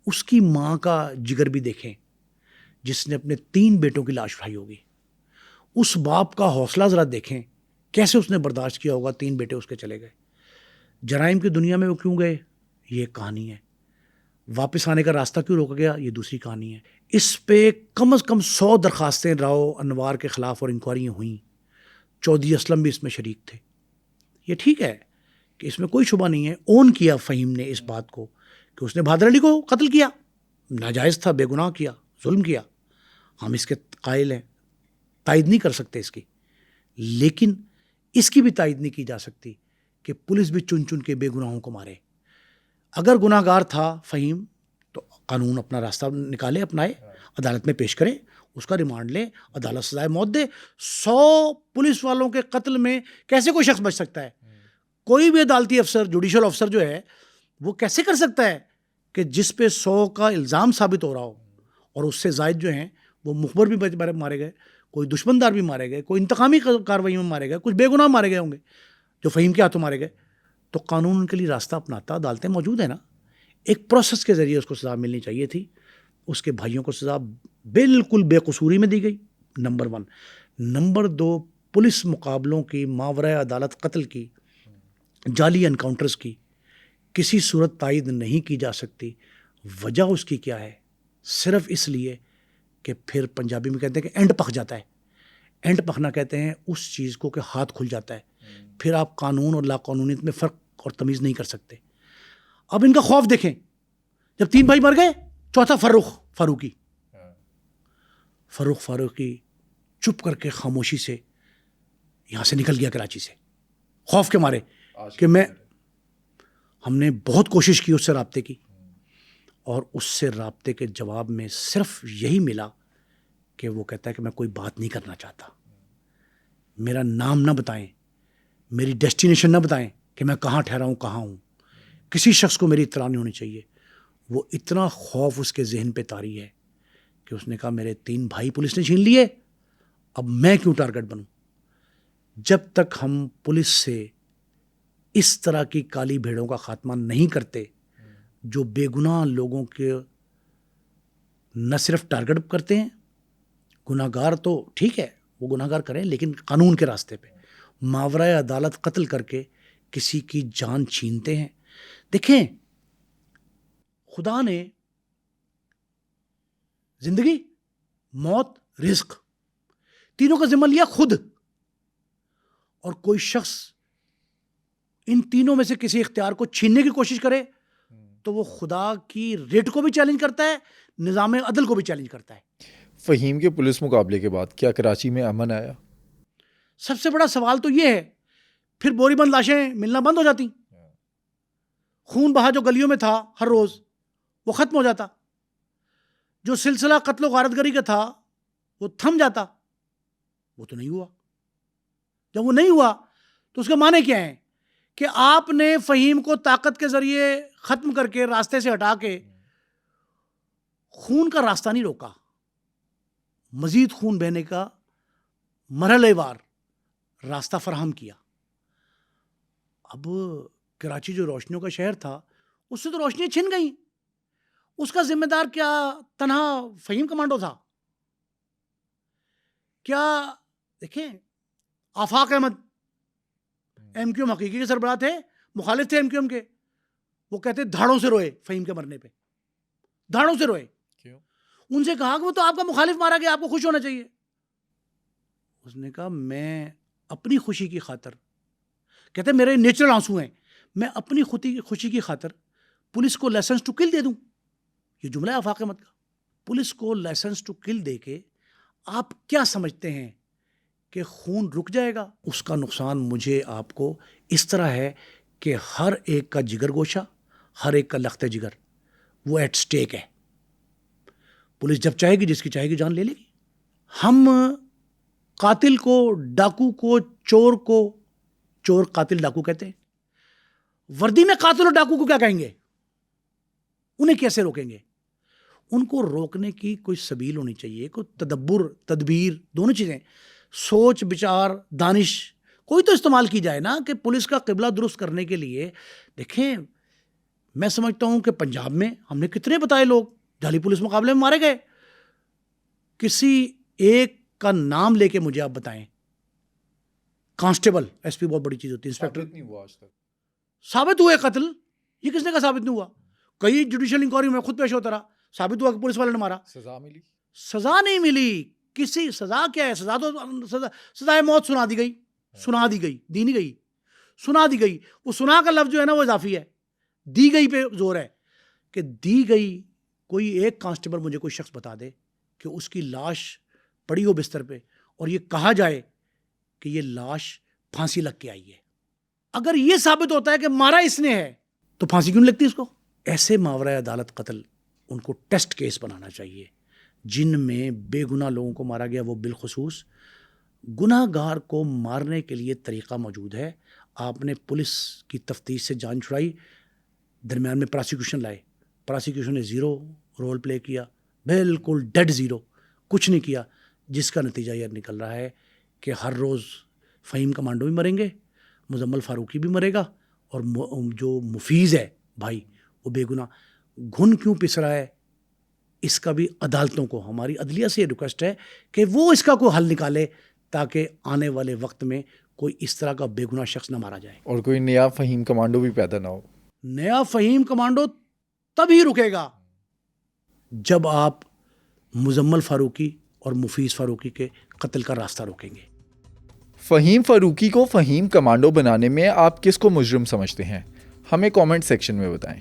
اس کی ماں کا جگر بھی دیکھیں جس نے اپنے 3 بیٹوں کی لاش اٹھائی ہوگی. اس باپ کا حوصلہ ذرا دیکھیں, کیسے اس نے برداشت کیا ہوگا. 3 بیٹے اس کے چلے گئے. جرائم کی دنیا میں وہ کیوں گئے, یہ ایک کہانی ہے. واپس آنے کا راستہ کیوں روکا گیا, یہ دوسری کہانی ہے. اس پہ کم از کم 100 درخواستیں راؤ انوار کے خلاف اور انکوائریاں ہوئیں. چودھری اسلم بھی اس میں شریک تھے. یہ ٹھیک ہے کہ اس میں کوئی شبہ نہیں ہے, اون کیا فہیم نے اس بات کو کہ اس نے بہادر علی کو قتل کیا, ناجائز تھا, بے گناہ کیا, ظلم کیا. ہم اس کے قائل ہیں, تائید نہیں کر سکتے اس کی, لیکن اس کی بھی تائید نہیں کی جا سکتی کہ پولیس بھی چن چن کے بے گناہوں کو مارے. اگر گناہ گار تھا فہیم تو قانون اپنا راستہ نکالے, اپنائے, عدالت میں پیش کرے, اس کا ریمانڈ لے, عدالت سزائے موت دے. 100 پولیس والوں کے قتل میں کیسے کوئی شخص بچ سکتا ہے؟ کوئی بھی عدالتی افسر, جوڈیشل افسر جو ہے, وہ کیسے کر سکتا ہے کہ جس پہ 100 کا الزام ثابت ہو رہا ہو اور اس سے زائد جو ہیں وہ مخبر بھی مارے گئے, کوئی دشمن دار بھی مارے گئے, کوئی انتقامی کارروائیوں میں مارے گئے, کچھ بے گناہ مارے گئے ہوں گے جو فہیم کے ہاتھوں مارے گئے. تو قانون ان کے لیے راستہ اپناتا, عدالتیں موجود ہیں نا, ایک پروسیس کے ذریعے اس کو سزا ملنی چاہیے تھی. اس کے بھائیوں کو سزا بالکل بے قصوری میں دی گئی, نمبر 1. نمبر 2, پولیس مقابلوں کی, ماورائے عدالت قتل کی, جعلی انکاؤنٹرز کی کسی صورت تائید نہیں کی جا سکتی. وجہ اس کی کیا ہے؟ صرف اس لیے کہ پھر پنجابی میں کہتے ہیں کہ اینڈ پک جاتا ہے. اینڈ پکنا کہتے ہیں اس چیز کو کہ ہاتھ کھل جاتا ہے, پھر آپ قانون اور لا قانونیت میں فرق اور تمیز نہیں کر سکتے. اب ان کا خوف دیکھیں, جب 3 بھائی مر گئے, چوتھا فاروقی چپ کر کے خاموشی سے یہاں سے نکل گیا کراچی سے, خوف کے مارے کہ ہم نے بہت کوشش کی اس سے رابطے کی, اور اس سے رابطے کے جواب میں صرف یہی ملا کہ وہ کہتا ہے کہ میں کوئی بات نہیں کرنا چاہتا, میرا نام نہ بتائیں, میری ڈیسٹینیشن نہ بتائیں کہ میں کہاں ٹھہرا ہوں, کہاں ہوں, کسی شخص کو میری اطلاع نہیں ہونی چاہیے. وہ اتنا خوف اس کے ذہن پہ طاری ہے کہ اس نے کہا میرے 3 بھائی پولیس نے چھین لیے, اب میں کیوں ٹارگٹ بنوں. جب تک ہم پولیس سے اس طرح کی کالی بھیڑوں کا خاتمہ نہیں کرتے جو بے گناہ لوگوں کے نہ صرف ٹارگٹ کرتے ہیں, گناہ گار تو ٹھیک ہے وہ گناہ گار کریں, لیکن قانون کے راستے پہ ماورائے عدالت قتل کر کے کسی کی جان چھینتے ہیں. دیکھیں, خدا نے زندگی، موت، رزق، تینوں کا ذمہ لیا خود. اور کوئی شخص ان تینوں میں سے کسی اختیار کو چھیننے کی کوشش کرے تو وہ خدا کی ریٹ کو بھی چیلنج کرتا ہے, نظام عدل کو بھی چیلنج کرتا ہے. فہیم کے پولیس مقابلے کے بعد کیا کراچی میں امن آیا؟ سب سے بڑا سوال تو یہ ہے, پھر بوری بند لاشیں ملنا بند ہو جاتی, خون بہا جو گلیوں میں تھا ہر روز وہ ختم ہو جاتا, جو سلسلہ قتل و غارت گری کا تھا وہ تھم جاتا. وہ تو نہیں ہوا. جب وہ نہیں ہوا تو اس کے معنی کیا ہیں کہ آپ نے فہیم کو طاقت کے ذریعے ختم کر کے راستے سے ہٹا کے خون کا راستہ نہیں روکا, مزید خون بہنے کا مرحلے وار راستہ فراہم کیا. اب کراچی جو روشنیوں کا شہر تھا اس سے تو روشنیاں چھن گئیں. اس کا ذمہ دار کیا تنہا فہیم کمانڈو تھا؟ کیا دیکھیں, آفاق احمد ایم کیو ایم حقیقی کے سربراہ تھے, مخالف تھے ایم کیو ایم کے, وہ کہتے دھاڑوں سے روئے فہیم کے مرنے پہ, دھاڑوں سے روئے. کیوں؟ ان سے کہا کہ وہ تو آپ کا مخالف مارا گیا, آپ کو خوش ہونا چاہیے. اس نے کہا میں اپنی خوشی کی خاطر, کہتے میرے نیچرل آنسو ہیں, میں اپنی خوشی کی خاطر پولیس کو لائسنس ٹو کل دے دوں. یہ جملہ ہے آفاق احمد کا. پولیس کو لائسنس ٹو کل دے کے آپ کیا سمجھتے ہیں کہ خون رک جائے گا؟ اس کا نقصان مجھے آپ کو اس طرح ہے کہ ہر ایک کا جگر گوشہ, ہر ایک کا لخت جگر وہ ایٹ سٹیک ہے. پولیس جب چاہے گی, جس کی چاہے گی جان لے لے گی. ہم قاتل کو, ڈاکو کو, چور قاتل ڈاکو کہتے ہیں. وردی میں قاتل اور ڈاکو کو کیا کہیں گے؟ انہیں کیسے روکیں گے؟ ان کو روکنے کی کوئی سبیل ہونی چاہیے, کوئی تدبر, تدبیر, دونوں چیزیں, سوچ, بچار, دانش کوئی تو استعمال کی جائے نا, کہ پولیس کا قبلہ درست کرنے کے لیے. دیکھیں میں سمجھتا ہوں کہ پنجاب میں ہم نے کتنے بتائے لوگ جعلی پولیس مقابلے میں مارے گئے. کسی ایک کا نام لے کے مجھے آپ بتائیں. کانسٹیبل, ایس پی بہت بڑی چیز ہوتی ہے, انسپیکٹر. نہیں ہوا آج تک. ثابت ہوئے قتل, یہ کس نے کہا ثابت نہیں ہوا؟ کئی جوڈیشل انکوائری میں خود پیش ہوتا رہا, ثابت ہوا کہ پولیس والے نے مارا. سزا ملی؟ سزا نہیں ملی. کسی سزا کیا ہے؟ سزا تو سزائے موت سنا دی گئی, دی نہیں گئی, سنا دی گئی. وہ سنا کا لفظ جو ہے نا وہ اضافی ہے, دی گئی پہ زور ہے کہ دی گئی. کوئی ایک کانسٹیبل مجھے کوئی شخص بتا دے کہ اس کی لاش پڑی ہو بستر پہ اور یہ کہا جائے کہ یہ لاش پھانسی لگ کے آئی ہے. اگر یہ ثابت ہوتا ہے کہ مارا اس نے ہے تو پھانسی کیوں نہیں لگتی اس کو؟ ایسے ماورائے عدالت قتل ان کو ٹیسٹ کیس بنانا چاہیے, جن میں بے گناہ لوگوں کو مارا گیا, وہ بالخصوص گناہ گار کو مارنے کے لیے طریقہ موجود ہے. آپ نے پولیس کی تفتیش سے جان چھڑائی, درمیان میں پراسیکیوشن لائے, پراسیکیوشن نے زیرو رول پلے کیا, بالکل ڈیڈ زیرو, کچھ نہیں کیا, جس کا نتیجہ یہ نکل رہا ہے کہ ہر روز فہیم کمانڈو بھی مریں گے, مزمل فاروقی بھی مرے گا, اور جو مفیز ہے بھائی وہ بے گناہ. گھن کیوں پس رہا ہے؟ اس کا بھی عدالتوں کو, ہماری عدلیہ سے یہ ریکویسٹ ہے کہ وہ اس کا کوئی حل نکالے تاکہ آنے والے وقت میں کوئی اس طرح کا بے گناہ شخص نہ مارا جائے, اور کوئی نیا فہیم کمانڈو بھی پیدا نہ ہو. نیا فہیم کمانڈو تب ہی رکے گا جب آپ مزمل فاروقی اور مفیز فاروقی کے قتل کا راستہ روکیں گے. فہیم فاروقی کو فہیم کمانڈو بنانے میں آپ کس کو مجرم سمجھتے ہیں؟ ہمیں کامنٹ سیکشن میں بتائیں.